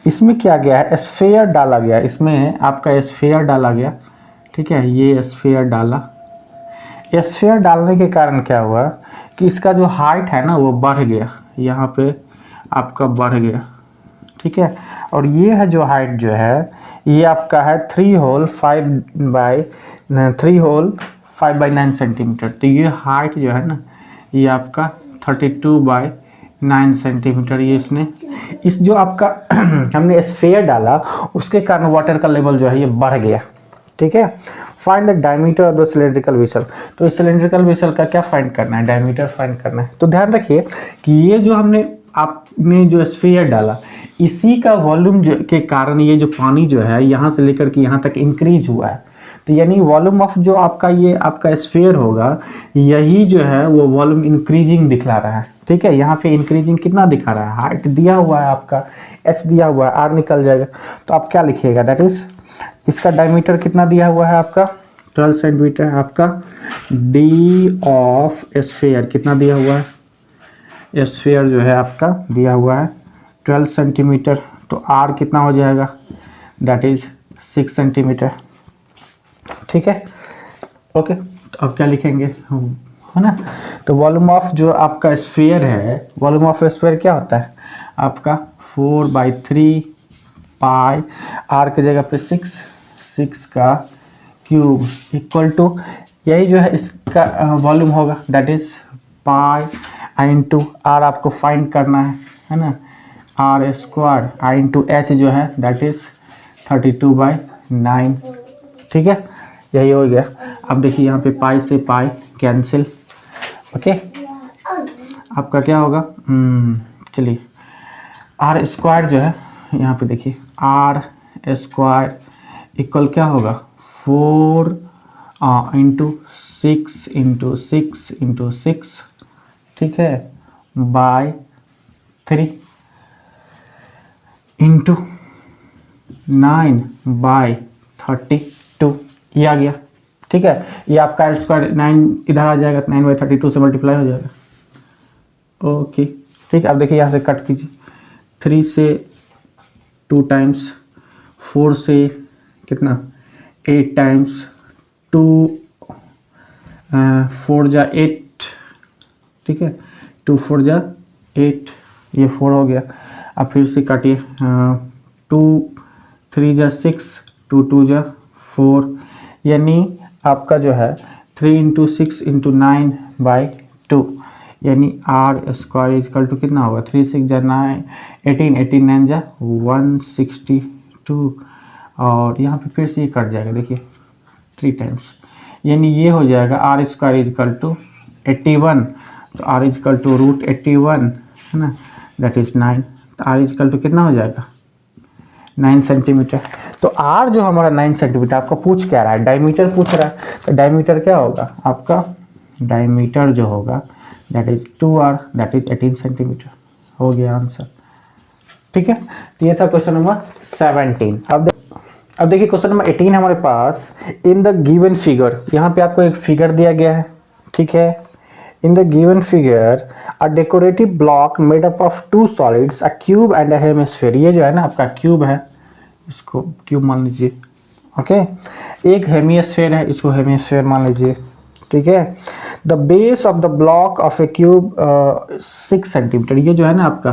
इसमें क्या गया है स्फीयर डाला गया, इसमें आपका स्फीयर डाला गया। ठीक है, ये स्फीयर डाला, स्फीयर डालने के कारण क्या हुआ कि इसका जो हाइट है ना वो बढ़ गया, यहाँ पे आपका बढ़ गया। ठीक है, और ये है जो हाइट जो है ये आपका है 3/5/9 सेंटीमीटर। तो ये हाइट जो है ना ये आपका 32/9 सेंटीमीटर, ये इसने इस जो आपका हमने स्फीयर डाला उसके कारण वाटर का लेवल जो है ये बढ़ गया। ठीक है, find the diameter of the cylindrical vessel, तो इस सिलेंड्रिकल वेसल का क्या फाइंड करना है, डायमीटर फाइंड करना है। तो ध्यान रखिए कि ये जो आपने जो स्फीयर डाला इसी का वॉल्यूम के कारण ये जो पानी जो है यहाँ से लेकर के यहाँ तक इंक्रीज हुआ है। तो यानी वॉल्यूम ऑफ जो आपका ये आपका स्फीयर होगा यही जो है वो वॉल्यूम इंक्रीजिंग दिखला रहा है। ठीक है, यहाँ पे इंक्रीजिंग कितना दिखा रहा है, हाइट दिया हुआ है आपका, एच दिया हुआ है, आर निकल जाएगा। तो आप क्या लिखिएगा, दैट इज इसका डायमीटर कितना दिया हुआ है आपका 12 सेंटीमीटर, आपका डी ऑफ स्फीयर कितना दिया हुआ है स्फीयर जो है आपका दिया हुआ है 12 सेंटीमीटर, तो आर कितना हो जाएगा, दैट इज 6 सेंटीमीटर। ठीक है, ओके। तो अब क्या लिखेंगे हम, है ना। तो वॉल्यूम ऑफ जो आपका स्फीयर है, वॉल्यूम ऑफ स्फीयर क्या होता है आपका 4/3 पाई, आर की जगह पे 6 का क्यूब इक्वल टू, यही जो है इसका वॉल्यूम होगा, that is pi into R आपको फाइंड करना है ना, R square I into H जो है दैट इज 32/9। ठीक है, यही हो गया। अब देखिए यहाँ पे पाई से पाई कैंसिल, ओके। आपका क्या होगा, चलिए आर स्क्वायर जो है यहाँ पे देखिए आर स्क्वायर इक्वल क्या होगा 4 इंटू 6 ठीक है बाय 3 इंटू 9/32 ये आ गया। ठीक है, ये आपका स्क्वायर 9 इधर आ जाएगा, 9/32 से मल्टीप्लाई हो जाएगा। ओके ठीक है, अब देखिए यहाँ से कट कीजिए, 3 से 2 टाइम्स, 4 से कितना 8 टाइम्स, 2 4 जा 8, ठीक है 2 4 जा 8, ये 4 हो गया। अब फिर से काटिए, 2 3 जा 6, 2 2 जा 4, यानी आपका जो है 3 इंटू 6 इंटू 9/2, यानी आर स्क्वायर इजकल टू कितना होगा 3 6 जा 9 18 18 9 जा 162, और यहाँ पे फिर से ये कट जाएगा देखिए 3 टाइम्स, यानी ये हो जाएगा आर स्क्वायर इजकल टू 81, तो आर इजकल टू √81 है ना, दैट इज 9, तो आर इजकल टू कितना हो जाएगा 9 सेंटीमीटर। तो आर जो हमारा 9 सेंटीमीटर आपका पूछ क्या रहा है, डायमीटर पूछ रहा है, तो डायमीटर क्या होगा आपका, डायमीटर जो होगा that is 2r, that is 18 centimetre, हो गया आंसर। ठीक है, तो ये था क्वेश्चन नंबर 17। अब देखिए क्वेश्चन नंबर 18 हमारे पास, इन द गिवन फिगर, यहाँ पे आपको एक फिगर दिया गया है। ठीक है, इन the given figure a decorative block made up of 2 solids a cube and a hemisphere, ये जो है ना आपका क्यूब है, इसको क्यूब मान लीजिए। ओके, एक हेमिस्फीयर है, इसको हेमिस्फीयर मान लीजिए। ठीक है, the base of the block of A cube 6 centimetre, ये जो है ना आपका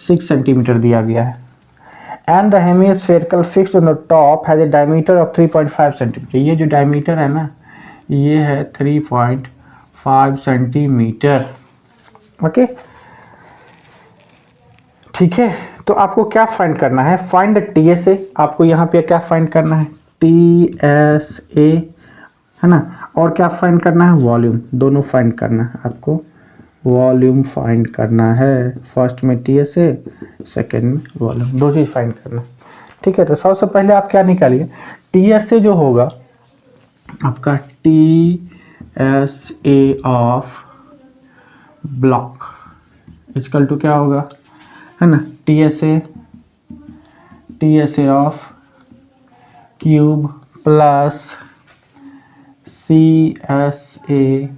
6 सेंटीमीटर दिया गया है, and the hemispherical fixed on the top has a diameter of 3.5 centimetre, ये जो डायमीटर है ना ये है 3.5 सेंटीमीटर। ओके ठीक है, तो आपको क्या फाइंड करना है, फाइंड द TSA, आपको यहाँ पे क्या फाइंड करना है TSA है ना, और क्या फाइंड करना है वॉल्यूम, दोनों फाइंड करना है आपको, वॉल्यूम फाइंड करना है, फर्स्ट में TSA सेकेंड में वॉल्यूम, दो चीज़ फाइंड करना। ठीक है, तो सबसे पहले आप क्या निकालिए, TSA जो होगा आपका TSA of block equal to क्या होगा है ना, TSA of cube plus CSA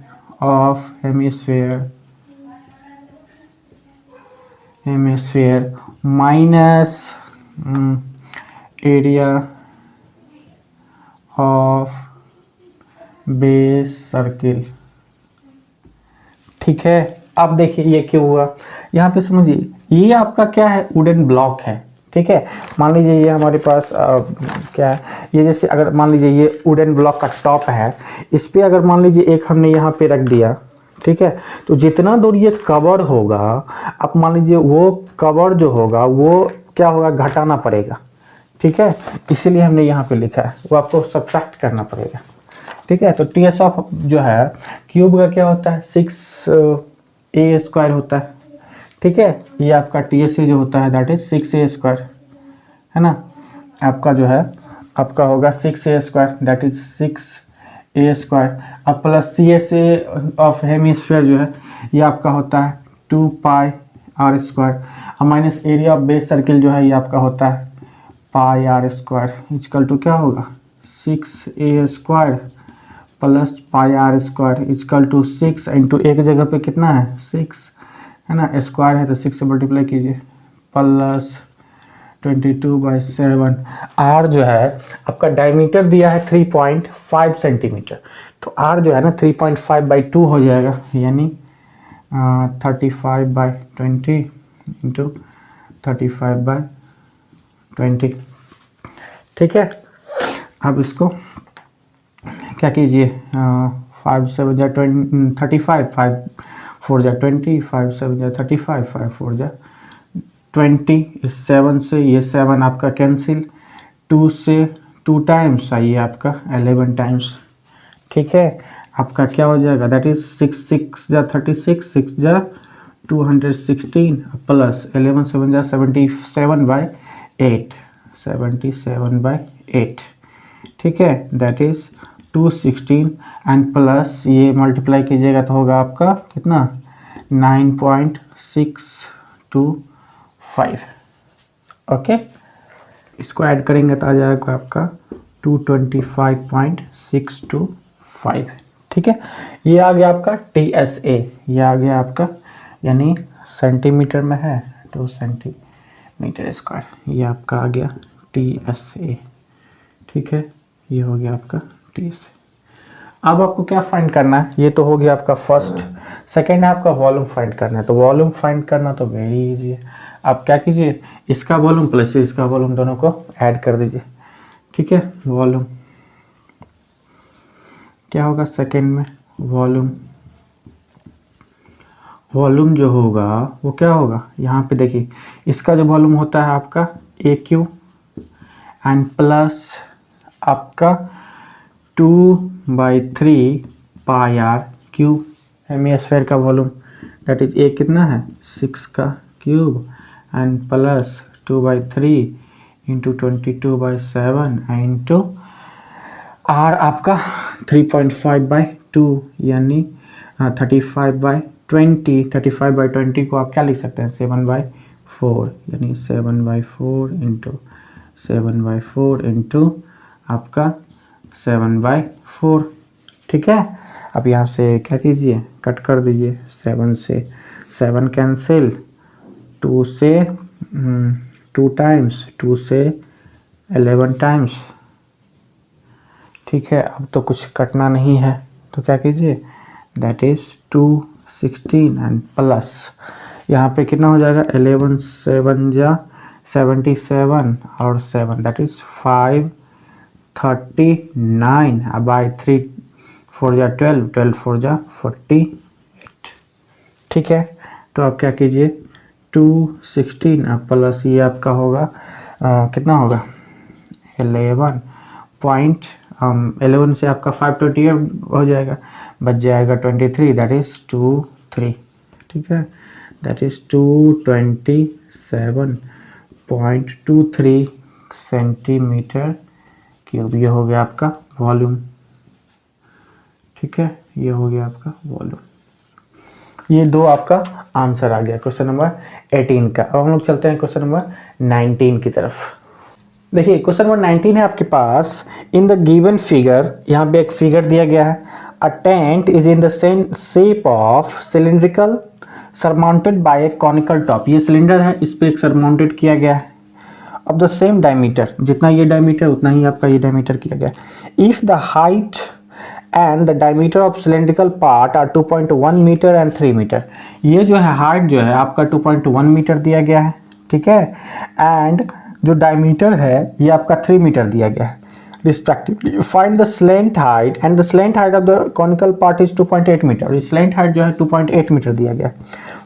of hemisphere minus area of base circle. ठीक है, अब देखिए ये क्यों हुआ, यहाँ पे समझिए ये आपका क्या है वुडन ब्लॉक है। ठीक है, मान लीजिए ये हमारे पास क्या है, ये जैसे अगर मान लीजिए ये वुडन ब्लॉक का टॉप है, इस पे अगर मान लीजिए एक हमने यहाँ पे रख दिया, ठीक है, तो जितना दूर ये कवर होगा, अब मान लीजिए वो कवर जो होगा वो क्या होगा घटाना पड़ेगा। ठीक है, इसीलिए हमने यहाँ पे लिखा है, वो आपको सब्ट्रैक्ट करना पड़ेगा। ठीक है, तो TS ऑफ जो है क्यूब का क्या होता है 6a स्क्वायर होता है। ठीक है, ये आपका TSA जो होता है दैट इज 6a स्क्वायर है ना, आपका जो है आपका होगा 6a square that is 6a square, अब प्लस CSA ऑफ हेमिस्फीयर जो है ये आपका होता है 2πr स्क्वायर, अब minus area of base circle जो है ये आपका होता है πr स्क्वायर इक्वल टू क्या होगा 6a square plus πr square equal to 6 into एक जगह पे कितना है 6, है ना, स्क्वायर है तो 6 से मल्टीप्लाई कीजिए प्लस 22/7। आर जो है आपका डायमीटर दिया है 3.5 सेंटीमीटर, तो आर जो है ना 3.5/2 हो जाएगा, यानी 35/20 इंटू 35/20। ठीक है, अब इसको क्या कीजिए, 5 7 जा 35, 5 4 जा 20, 5 7 जा 35, 5 4 जा 20। इस 7 से ये 7 आपका कैंसिल, 2 से 2 टाइम्स आइए आपका 11 टाइम्स। ठीक है, आपका क्या हो जाएगा, दैट इज 6 6 जा 36, 6 जा 216 प्लस 11 7 जा 77/8, 77/8। ठीक है, दैट इज 216 एंड प्लस ये मल्टीप्लाई कीजिएगा तो होगा आपका कितना, 9.625। ओके, इसको ऐड करेंगे तो आ जाएगा आपका 225.625। ठीक है, ये आ गया आपका TSA, ये आ गया आपका, यानी सेंटीमीटर में है 2 सेंटीमीटर स्क्वायर, ये आपका आ गया TSA। ठीक है, ये हो गया आपका TSA। अब आपको क्या फाइंड करना है, ये तो हो गया आपका फर्स्ट। सेकेंड है आपका वॉल्यूम फाइंड करना है, तो वॉल्यूम फाइंड करना तो वेरी इजी है। आप क्या कीजिए, इसका वॉल्यूम प्लस इसका वॉल्यूम दोनों को ऐड कर दीजिए। ठीक है, वॉल्यूम क्या होगा सेकेंड में, वॉल्यूम जो होगा वो क्या होगा, यहाँ पे देखिए इसका जो वॉल्यूम होता है आपका AQ एंड प्लस आपका 2/3 पाई r क्यूब, हेमिस्फेयर का वॉल्यूम दैट इज A कितना है 6 का cube and plus 2/3 into 22/7 into r आपका 3.5/2 यानी 35/20। 35/20 को आप क्या लिख सकते हैं 7/4, यानी 7/4 इंटू 7/4 इंटू आपका 7/4। ठीक है, अब यहाँ से क्या कीजिए, कट कर दीजिए, 7 से 7 कैंसिल, 2 से 2 टाइम्स, 2 से 11 टाइम्स। ठीक है, अब तो कुछ कटना नहीं है, तो क्या कीजिए, दैट इज 216 एंड प्लस यहाँ पे कितना हो जाएगा, 11 7 जा 77 और 7 दैट इज 539 बाई 3 4 जा 12, 12 4 जा 48। ठीक है, तो आप क्या कीजिए 216 प्लस ये आपका होगा कितना होगा 11 से आपका 528 हो जाएगा, बच जाएगा 23, दैट इज 23। ठीक है, दैट इज 227.23 सेंटीमीटर क्यूब। ये हो गया आपका वॉल्यूम। ठीक है, ये हो गया आपका वॉल्यूम। ये दो आपका आंसर आ गया क्वेश्चन नंबर 18 का। अब हम लोग चलते हैं क्वेश्चन नंबर 19 की तरफ। देखिए क्वेश्चन नंबर 19 है आपके पास, इन द गिवन फिगर, यहाँ पे एक फिगर दिया गया है, a tent is in the same shape of cylindrical surmounted by a conical top. ये सिलेंडर है, इस पे एक सरमाउंटेड किया गया है ऑफ द सेम डायमीटर, जितना ये डायमीटर उतना ही आपका ये डायमीटर किया गया है। If the height and the diameter of cylindrical part are 2.1 metre and 3 metre. ये जो है हाइट जो है आपका 2.1 मीटर दिया गया है। ठीक है, एंड जो डायमीटर है ये आपका 3 मीटर दिया गया है respectively. Find the slant height and the slant height of the conical part is 2.8 metre. ये स्लेंट हाइट जो है 2.8 मीटर दिया गया है।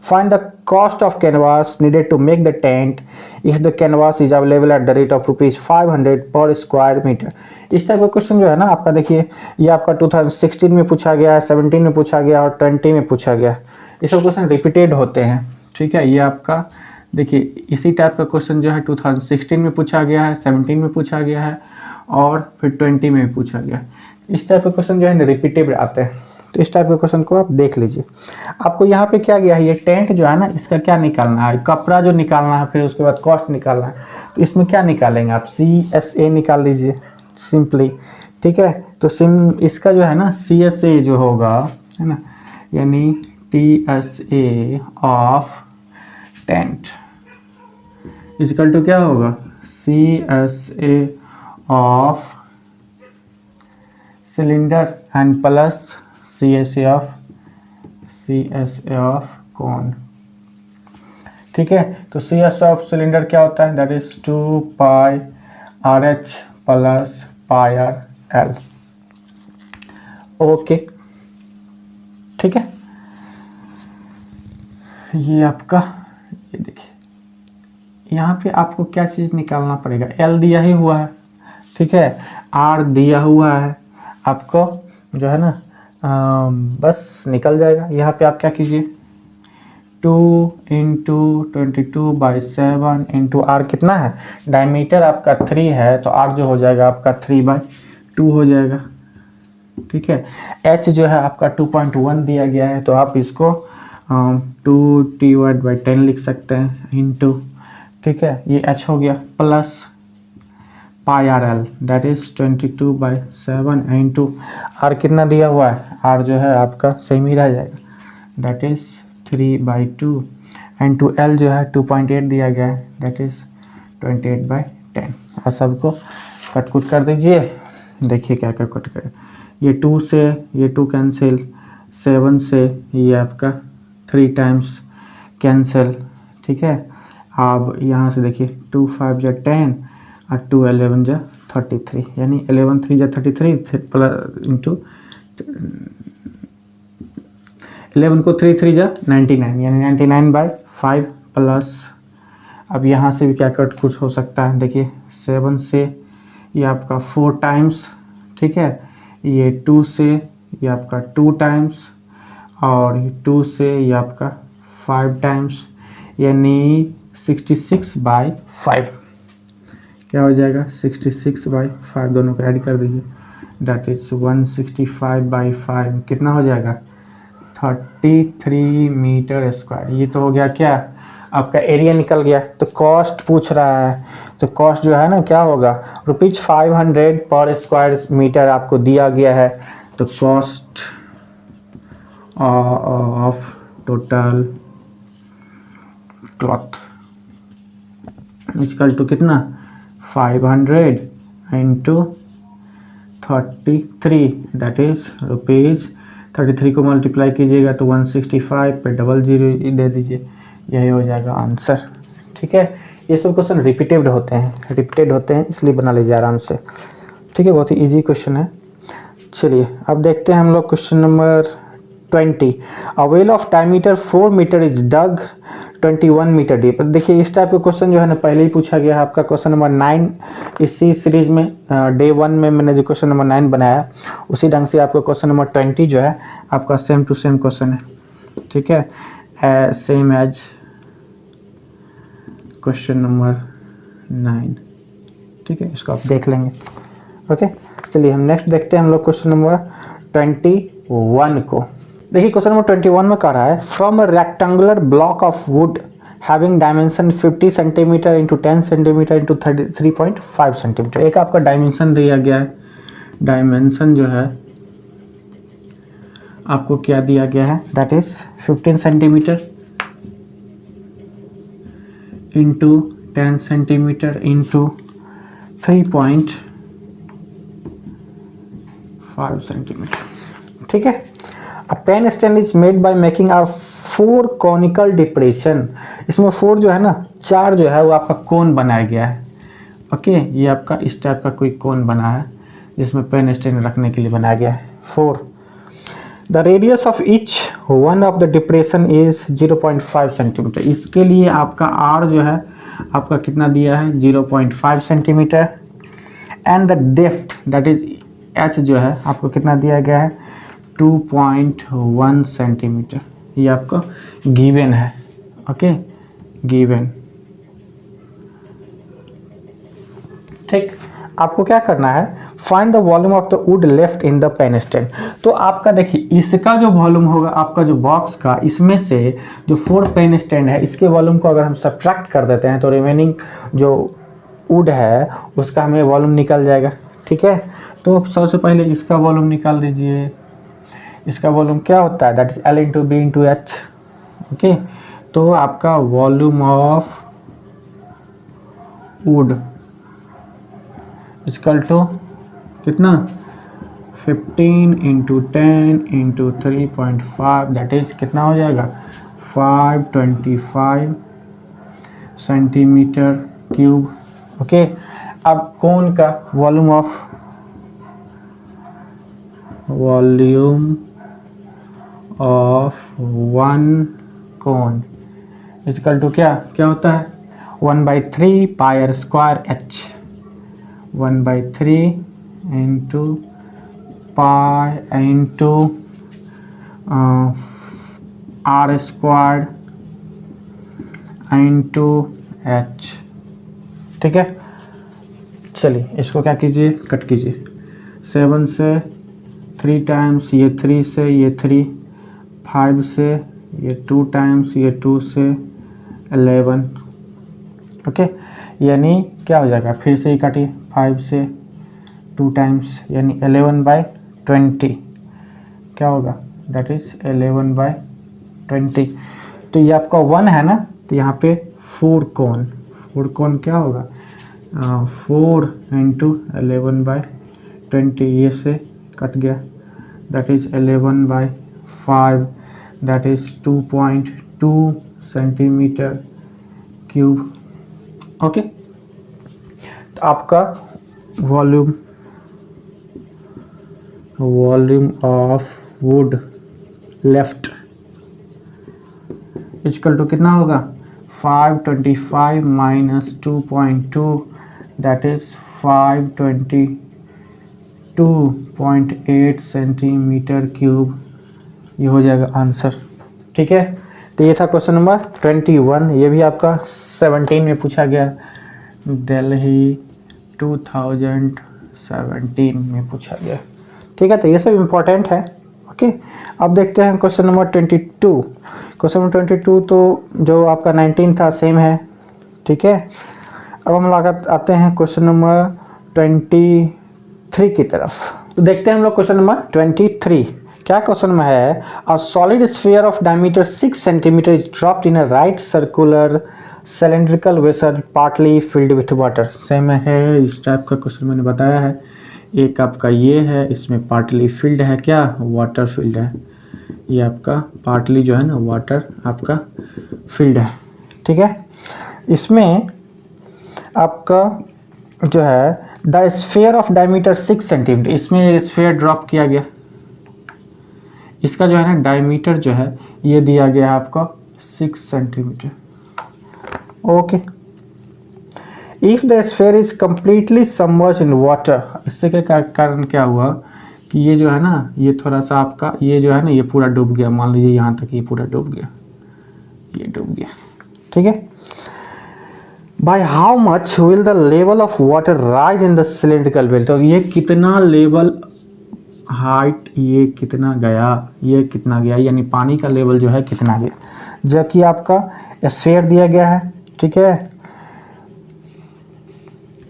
Find the cost of canvas needed to make the tent if the canvas is available at the rate of ₹500 per square metre. इस type का question जो है ना आपका, देखिए ये आपका 2016 में पूछा गया है, 17 में पूछा गया और 20 में पूछा गया। ये सब क्वेश्चन रिपीटेड होते हैं। ठीक है, ये आपका देखिए इसी टाइप का क्वेश्चन जो है 2016 में पूछा गया है, 17 में पूछा गया है और फिर 20 में भी पूछा गया। इस टाइप के क्वेश्चन जो है रिपीटेड आते हैं, तो इस टाइप के क्वेश्चन को आप देख लीजिए। आपको यहाँ पे क्या गया है, ये टेंट जो है ना इसका क्या निकालना है, कपड़ा जो निकालना है, फिर उसके बाद कॉस्ट निकालना है। तो इसमें क्या निकालेंगे आप, CSA निकाल लीजिए सिंपली। ठीक है, तो इसका जो है ना CSA जो होगा है ना, यानी TSA of tent equal to क्या होगा, CSA of cylinder and plus CSA of cone. ठीक है, तो CSA ऑफ सिलेंडर क्या होता है, that is 2 pi RH plus pi RL। Okay, ठीक है, ये आपका, ये देखिए यहाँ पे आपको क्या चीज़ निकालना पड़ेगा, L दिया ही हुआ है, ठीक है, R दिया हुआ है, आपको जो है ना बस निकल जाएगा। यहाँ पे आप क्या कीजिए, 2 इंटू 22/7 इंटू R कितना है, डायमीटर आपका 3 है तो R जो हो जाएगा आपका 3/2 हो जाएगा। ठीक है, H जो है आपका 2.1 दिया गया है तो आप इसको 2T/10 लिख सकते हैं इंटू, ठीक है, ये H हो गया, plus pi RL that is 22/7 into R कितना दिया हुआ है, R जो है आपका सेम ही रह जाएगा, दैट इज 3/2 इंटू L जो है 2.8 दिया गया है, दैट इज 28/10। और सबको कट कुट कर दीजिए, देखिए क्या क्या कट करे, ये 2 से ये 2 कैंसिल, 7 से ये आपका 3 टाइम्स कैंसिल। ठीक है, अब यहाँ से देखिए 2 5 जा 10 और 2 11 जा 33, यानी 11 3 जा 33 प्लस इंटू 11 को 3 3 जा 99, यानी 99/5 प्लस, अब यहाँ से भी क्या कट कुछ हो सकता है, देखिए 7 से ये आपका 4 टाइम्स, ठीक है, ये 2 से ये आपका 2 टाइम्स और 2 से ये आपका 5 टाइम्स, यानी 66/5 क्या हो जाएगा, 66/5 दोनों को ऐड कर दीजिए, दैट इज 165/5 कितना हो जाएगा, 33 मीटर स्क्वायर। ये तो हो गया क्या, आपका एरिया निकल गया। तो कॉस्ट पूछ रहा है, तो कॉस्ट जो है ना क्या होगा, ₹500 पर स्क्वायर मीटर आपको दिया गया है। तो cost of total cloth equal to कितना, 500 इंटू 33 दैट इज ₹33 को मल्टीप्लाई कीजिएगा तो 165 पे 00 दे दीजिए, यही हो जाएगा आंसर। ठीक है, ये सब क्वेश्चन रिपीटेड होते हैं इसलिए बना लीजिए आराम से। ठीक है, बहुत ही इजी क्वेश्चन है। चलिए अब देखते हैं हम लोग question number 20। A well of diameter 4 metre is dug 21 metre deep. देखिए इस टाइप का क्वेश्चन जो है ना पहले ही पूछा गया है, आपका क्वेश्चन नंबर 9 इसी सीरीज में डे 1 में मैंने जो क्वेश्चन नंबर 9 बनाया उसी ढंग से आपका क्वेश्चन नंबर 20 जो है आपका सेम टू सेम क्वेश्चन है। ठीक है, सेम एज क्वेश्चन नंबर 9। ठीक है, इसको आप देख लेंगे। ओके, चलिए हम नेक्स्ट देखते हैं हम लोग क्वेश्चन नंबर 21 को। देखिए क्वेश्चन नंबर 21 में कह रहा है, from a rectangular block of would having dimension 50 centimetre into 10 centimetre into 33.5 centimetre. एक आपका डायमेंशन दिया गया है, डायमेंशन जो है आपको क्या दिया गया है, that is 15 centimetre into 10 centimetre into 3.5 centimetre. ठीक है, a pen stand is made by making a 4 conical depression. इसमें 4 जो है ना 4 जो है वो आपका कोन बनाया गया है। ओके, ये आपका इस टाइप का कोई कोन बना है जिसमें पेन स्टैंड रखने के लिए बनाया गया है 4। The radius of each one of the depression is 0.5 centimetre. इसके लिए आपका आर जो है आपका कितना दिया है 0.5 centimetre and the depth that is H जो है आपको कितना दिया गया है 2.1 सेंटीमीटर। ये आपका गिवन है। Okay, given. ठीक, आपको क्या करना है, find the volume of the wood left in the pen stand. तो आपका देखिए इसका जो वॉल्यूम होगा आपका जो बॉक्स का, इसमें से जो 4 पेन स्टैंड है इसके वॉल्यूम को अगर हम सब्ट्रैक्ट कर देते हैं तो रिमेनिंग जो वुड है उसका हमें वॉल्यूम निकल जाएगा। ठीक है, तो सबसे पहले इसका वॉल्यूम निकाल दीजिए, इसका वॉल्यूम क्या होता है, that is L into B into H. Okay, तो आपका volume of wood equal to कितना, 15 इंटू 10 इंटू 3.5 दैट इज कितना हो जाएगा, 525 सेंटीमीटर क्यूब। ओके, अब कोन का volume of one cone equal to क्या क्या होता है, 1/3 pi r square h, 1/3 into pi into are square into h. ठीक है, चलिए इसको क्या कीजिए, कट कीजिए। 7 से 3 टाइम्स, ये 3 से ये 3, 5 से ये 2 टाइम्स, ये 2 से 11। ओके, यानी क्या हो जाएगा, फिर से ही काटिए, 5 से 2 टाइम्स यानी 11/20 क्या होगा, दैट इज 11/20। तो ये आपका 1 है ना, तो यहाँ पे 4 कोन क्या होगा, 4 इंटू 11/20, ये से कट गया, that is 11/5 that is 2.2 centimetre cube. Okay, तो आपका volume of wood left equal to कितना होगा, 525 minus 2.2 that is 522.8 centimetre cube. ये हो जाएगा आंसर। ठीक है, तो ये था क्वेश्चन नंबर 21। ये भी आपका 17 में पूछा गया, दिल्ली 2017 में पूछा गया। ठीक है, तो ये सब इम्पोर्टेंट है। ओके, अब देखते हैं क्वेश्चन नंबर 22। क्वेश्चन नंबर 22 तो जो आपका 19 था सेम है। ठीक है, अब हम लोग आते हैं क्वेश्चन नंबर 23 की तरफ। तो देखते हैं हम लोग क्वेश्चन नंबर 23 क्या क्वेश्चन में है। A solid sphere of diameter 6 centimetre is dropped in a right circular cylindrical vessel partly filled with water. Same है, इस टाइप का क्वेश्चन मैंने बताया है। एक आपका ये है, इसमें पार्टली फिल्ड है, क्या वाटर फील्ड है। ये आपका पार्टली जो है ना वाटर आपका फील्ड है। ठीक है, इसमें आपका जो है the sphere of diameter 6 centimetre, इसमें स्फीयर ड्रॉप किया गया। इसका जो है ना डायमीटर जो है ये दिया गया है आपका 6 centimetre. Okay, if the sphere is completely submerged in water, इससे के कारण क्या हुआ कि ये जो है ना ये थोड़ा सा आपका ये जो है ना ये पूरा डूब गया। मान लीजिए यहाँ तक ये पूरा डूब गया, ये डूब गया। ठीक है, by how much will the level of water rise in the cylindrical well. तो ये कितना लेवल हाइट, ये कितना गया, ये कितना गया, यानी पानी का लेवल जो है कितना गया, जबकि आपका स्फीयर दिया गया है। ठीक है,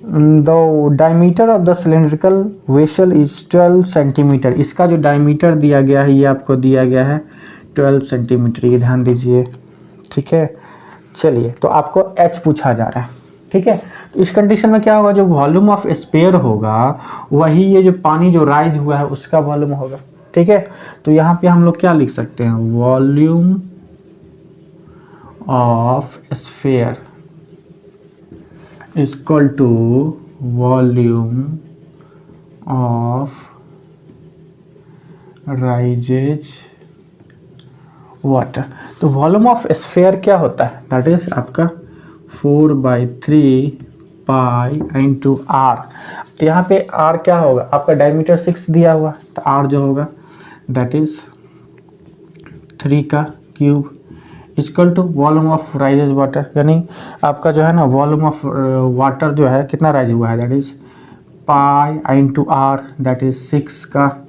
the diameter of the cylindrical vessel is 12 centimetre. इसका जो डायमीटर दिया गया है ये आपको दिया गया है 12 सेंटीमीटर, ये ध्यान दीजिए। ठीक है, चलिए तो आपको एच पूछा जा रहा है। ठीक है, तो इस कंडीशन में क्या होगा, जो वॉल्यूम ऑफ स्फीयर होगा वही ये जो पानी जो राइज हुआ है उसका वॉल्यूम होगा। ठीक है, तो यहाँ पे हम लोग क्या लिख सकते हैं, volume of sphere is equal to volume of rises water। तो वॉल्यूम ऑफ स्फीयर क्या होता है, दैट इज आपका 4/3 पाई इंटू आर। यहाँ पे आर क्या होगा, आपका डायमीटर 6 दिया हुआ, तो आर जो होगा दैट इज 3 का cube equal to volume of rises water, यानी आपका जो है ना वॉल्यूम ऑफ वाटर जो है कितना राइज हुआ है, that is pi into R that is 6 का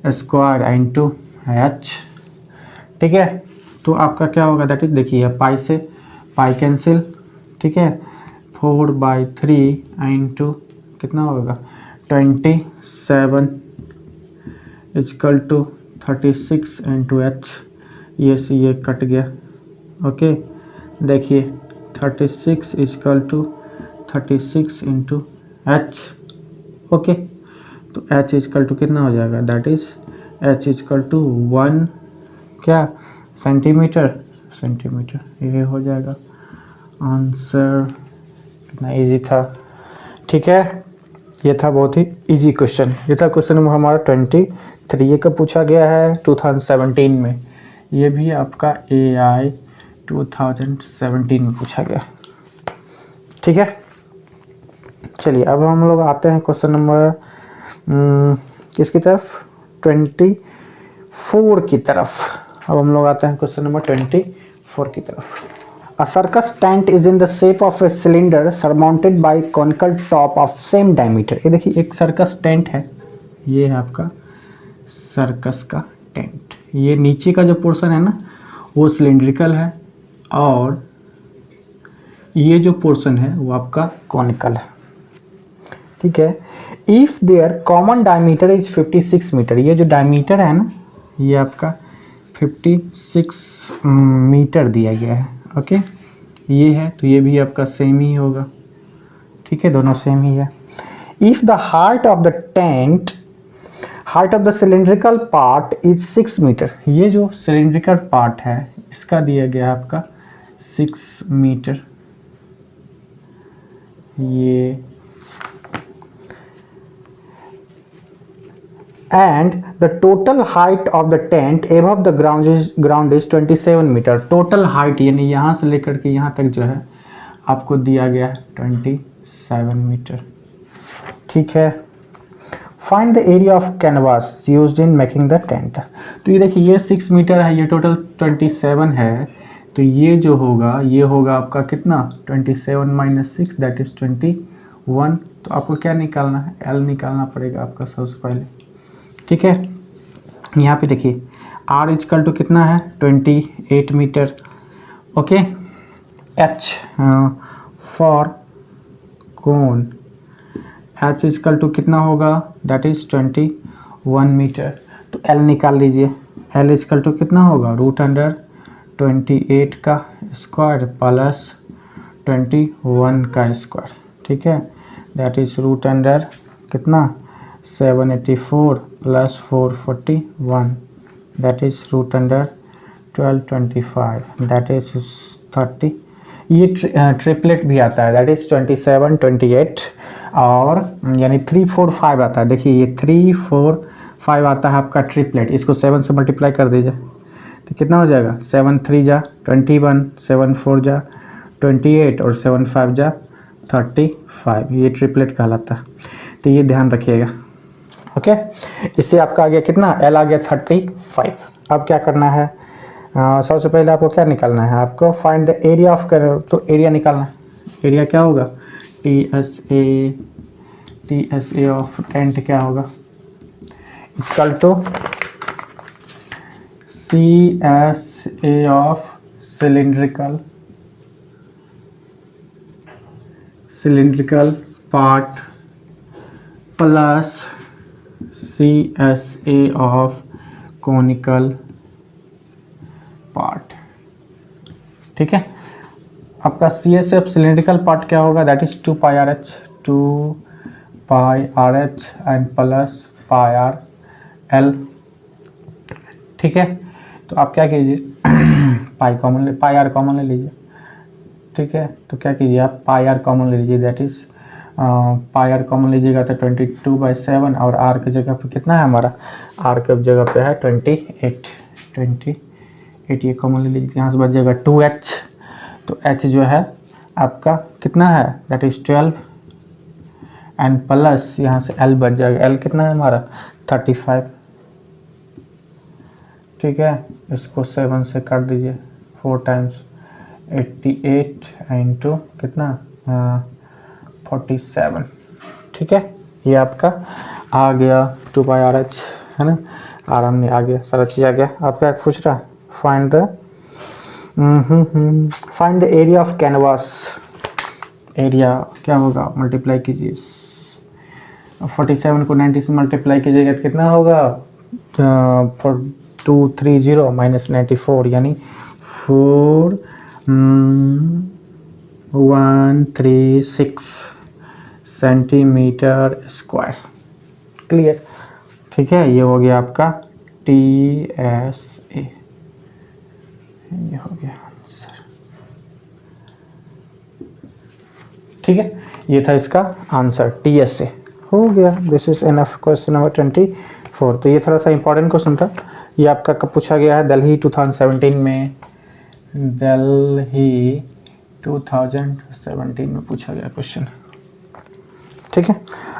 स्क्वायर इंटू एच। ठीक है, तो आपका क्या होगा, दैट इज देखिए पाई से पाई कैंसिल। ठीक है, 4/3 इंटू कितना होगा 27 इक्वल टू 36 इंटू एच, ये से ये कट गया। ओके, देखिए 36 equal to 36 into H. Okay, तो एच इजकल टू कितना हो जाएगा, that is H equal to 1 क्या सेंटीमीटर, ये हो जाएगा आंसर। कितना इजी था, ठीक है। ये था बहुत ही इजी क्वेश्चन, ये था क्वेश्चन नंबर हमारा 23। ये कब पूछा गया है, 2017 में। ये भी आपका AI 2017 में पूछा गया, ठीक है। चलिए अब हम लोग आते हैं क्वेश्चन नंबर किसकी तरफ, 24 की तरफ। अब हम लोग आते हैं क्वेश्चन नंबर 24 की तरफ। A circus tent is in the shape of a cylinder surmounted by conical top of same diameter। ये देखिए एक सर्कस टेंट है, ये है आपका सर्कस का टेंट। ये नीचे का जो पोर्शन है ना वो सिलिंड्रिकल है, और ये जो पोर्शन है वो आपका कॉनिकल है, ठीक है। If their common diameter is 56 metre, ये जो डायमीटर है ना ये आपका 56 मीटर दिया गया है। ओके, ये है तो ये भी आपका सेम ही होगा, ठीक है, दोनों सेम ही है। If the height of the tent, height of the cylindrical part is 6 metre, ये जो सिलेंड्रिकल पार्ट है इसका दिया गया आपका 6 मीटर। ये and the total height of the tent above the ground is 27 metre. Total height यानी यहाँ से लेकर के यहाँ तक जो है आपको दिया गया है 27 मीटर, ठीक है। Find the area of canvas used in making the tent. तो ये देखिए ये 6 मीटर है, ये टोटल 27 है, तो ये जो होगा ये होगा आपका कितना 27 माइनस 6 दैट इज 21। तो आपको क्या निकालना है, L निकालना पड़ेगा आपका सबसे पहले, ठीक है। यहाँ पे देखिए R इजकल टू कितना है 28 metre. Okay, H for cone, H equal to कितना होगा दैट इज 21 मीटर। तो L निकाल लीजिए, L इजकल टू कितना होगा √28 का स्क्वायर प्लस 21 का स्क्वायर, ठीक है, दैट इज √ कितना 784 plus 441 that is √1225 that is 30। ये ट्रिपलेट भी आता है, दैट इज 27 28 और यानी 3 4 5 आता है। देखिए ये 3 4 5 आता है आपका ट्रिपलेट, इसको 7 से मल्टीप्लाई कर दीजिए तो कितना हो जाएगा 7 3 जा 21, 7 4 जा 28 और 7 5 जा 35। ये ट्रिपलेट कहलाता है, तो ये ध्यान रखिएगा। ओके, इससे आपका आ गया कितना, L आ गया 35। अब क्या करना है, सबसे पहले आपको क्या निकालना है, आपको फाइंड द एरिया ऑफ, तो एरिया निकालना है। एरिया क्या होगा TSA ऑफ टेंट क्या होगा equal to CSA of cylindrical part plus CSA of conical part, ठीक है। आपका CSA ऑफ सिलिंड्रिकल पार्ट क्या होगा that is 2 pi R H and plus pi R L, ठीक है। तो आप क्या कीजिए पाई आर कॉमन ले लीजिए, ठीक है। तो क्या कीजिए आप पाई आर कॉमन ले लीजिए, that is pi R common लीजिएगा तो 22/7 और आर की जगह पे कितना है हमारा, आर के जगह पे है 28 ये कॉमन ले लीजिए, यहाँ से बच जाएगा 2h। तो h जो है आपका कितना है दैट इज 12 एंड प्लस यहाँ से l बच जाएगा, l कितना है हमारा 35, ठीक है। इसको 7 से काट दीजिए 4 टाइम्स 88 इंटू कितना 47, ठीक है। ये आपका आ गया 2 पाई आर एच, है ना, आराम में आ गया, सारा चीज़ आ गया। आपका एक पूछ रहा है find the area of canvas. Area क्या होगा, मल्टीप्लाई कीजिए 47 को 90 से मल्टीप्लाई कीजिएगा तो कितना होगा 4230 माइनस 94 यानी 4136 सेंटीमीटर स्क्वायर। क्लियर? ठीक है, ये हो गया आपका TSA, ये हो गया आंसर। ठीक है, ये था इसका आंसर, TSA हो गया। This is enough question number 24। तो ये थोड़ा सा इंपॉर्टेंट क्वेश्चन था। ये आपका कब पूछा गया है? दिल्ली 2017 में, दिल्ली 2017 में पूछा गया क्वेश्चन। ठीक है,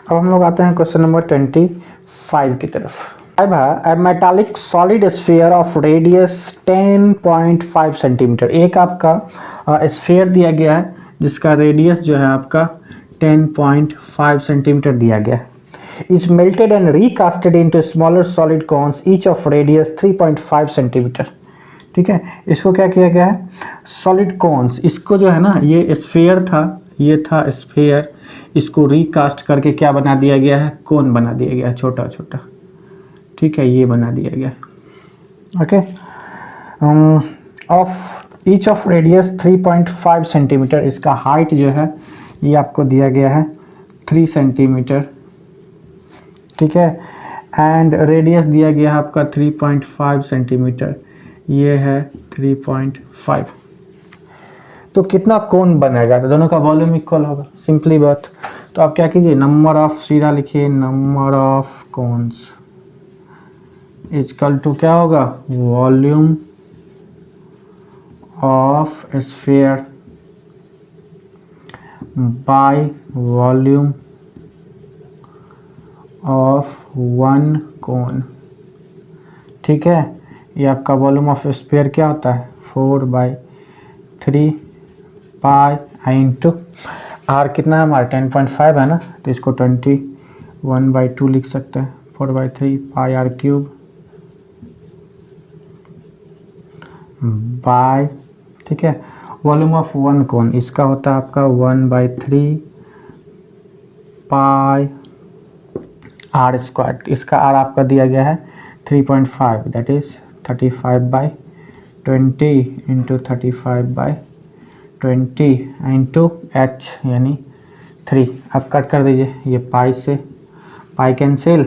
अब हम लोग आते हैं क्वेश्चन नंबर 25 की तरफ। A metallic solid sphere of radius 10.5 centimetre. एक आपका स्फीयर दिया गया है जिसका रेडियस जो है आपका 10.5 सेंटीमीटर दिया गया है। Is melted and recasted into smaller solid cones each of radius 3.5 centimetre. ठीक है, इसको क्या किया गया है? सॉलिड कॉन्स, इसको जो है ना, ये स्फीयर था, ये था स्फीयर, इसको रिकास्ट करके क्या बना दिया गया है? कोन बना दिया गया है, छोटा छोटा। ठीक है, ये बना दिया गया। Okay, of each of radius 3.5 centimetre. इसका हाइट जो है ये आपको दिया गया है 3 सेंटीमीटर। ठीक है, एंड रेडियस दिया गया है आपका 3.5 सेंटीमीटर, ये है 3.5। तो कितना कोन बनेगा? तो दोनों का वॉल्यूम इक्वल होगा, सिंपली बात। तो आप क्या कीजिए, नंबर ऑफ, सीधा लिखिए number of cones equal to क्या होगा? Volume of sphere by volume of one cone. ठीक है, ये आपका वॉल्यूम ऑफ स्फीयर क्या होता है? 4/3 पाई इंटू आर कितना है हमारा? 10.5 है ना, तो इसको 21/2 लिख सकते हैं। 4/3 पाई आर क्यूब बाय, ठीक है, वॉल्यूम ऑफ वन कोन, इसका होता है आपका 1/3 पाई आर स्क्वायर। इसका आर आपका दिया गया है 3.5, that is 35/20 into 35/20 into H यानी 3। आप कट कर दीजिए, ये पाई से पाई कैंसिल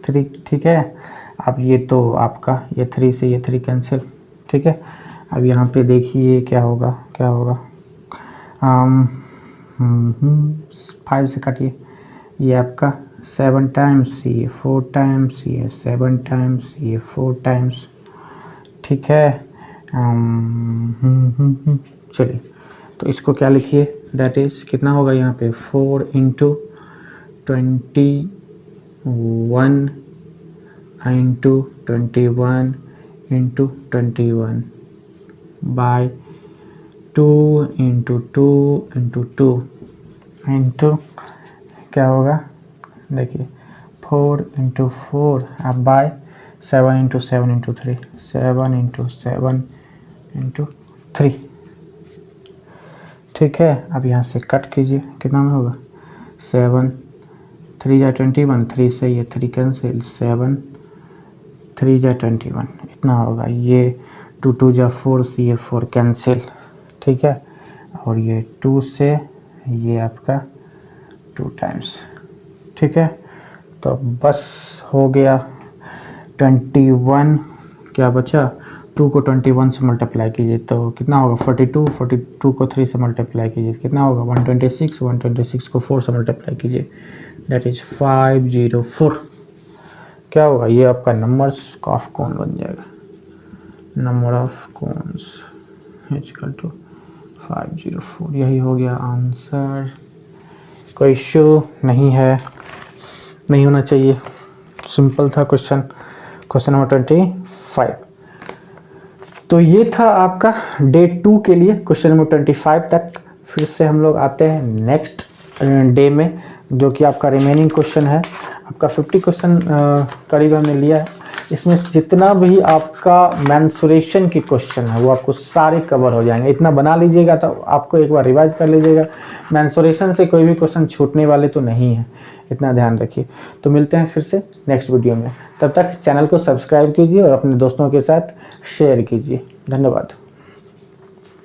3। ठीक है, अब ये तो आपका ये 3 से ये 3 कैंसिल। ठीक है, अब यहाँ पे देखिए क्या होगा, क्या होगा? 5 से काटिए, ये आपका 7 टाइम्स, ये 4 टाइम्स, ये 7 टाइम्स, ये 4 टाइम्स। ठीक है, चलिए, तो इसको क्या लिखिए? दैट इज कितना होगा यहाँ पे? 4 into 21 into 21 into 21 by 2 into 2 into 2 into क्या होगा? देखिए 4 इंटू 4 अब by 7 into 7 into 3, 7 into 7 into 3। ठीक है, अब यहाँ से कट कीजिए, कितना में होगा? 7 3 जा 21, 3 से ये 3 कैंसिल, 7 3 जा 21 इतना होगा। ये 2 2 जा 4 से ये 4 कैंसिल। ठीक है, और ये 2 से ये आपका 2 टाइम्स। ठीक है, तो बस हो गया 21। क्या बचा? 2 को 21 से मल्टीप्लाई कीजिए तो कितना होगा? 42। 42 को 3 से मल्टीप्लाई कीजिए कितना होगा? 126। 126 को 4 से मल्टीप्लाई कीजिए, दैट इज 504। क्या होगा? ये आपका नंबर्स ऑफ कोन बन जाएगा। Number of cones equal to 504। यही हो गया आंसर। कोई इश्यू नहीं है, नहीं होना चाहिए, सिंपल था क्वेश्चन। Question number 25। तो ये था आपका डे 2 के लिए क्वेश्चन नंबर 25 तक। फिर से हम लोग आते हैं नेक्स्ट डे में, जो कि आपका रिमेनिंग क्वेश्चन है। आपका 50 क्वेश्चन करीब हमने लिया है। इसमें जितना भी आपका मेंसुरेशन की क्वेश्चन है वो आपको सारे कवर हो जाएंगे। इतना बना लीजिएगा, तो आपको एक बार रिवाइज कर लीजिएगा। मेंसुरेशन से कोई भी क्वेश्चन छूटने वाले तो नहीं है, इतना ध्यान रखिए। तो मिलते हैं फिर से नेक्स्ट वीडियो में, तब तक इस चैनल को सब्सक्राइब कीजिए और अपने दोस्तों के साथ शेयर कीजिए। धन्यवाद।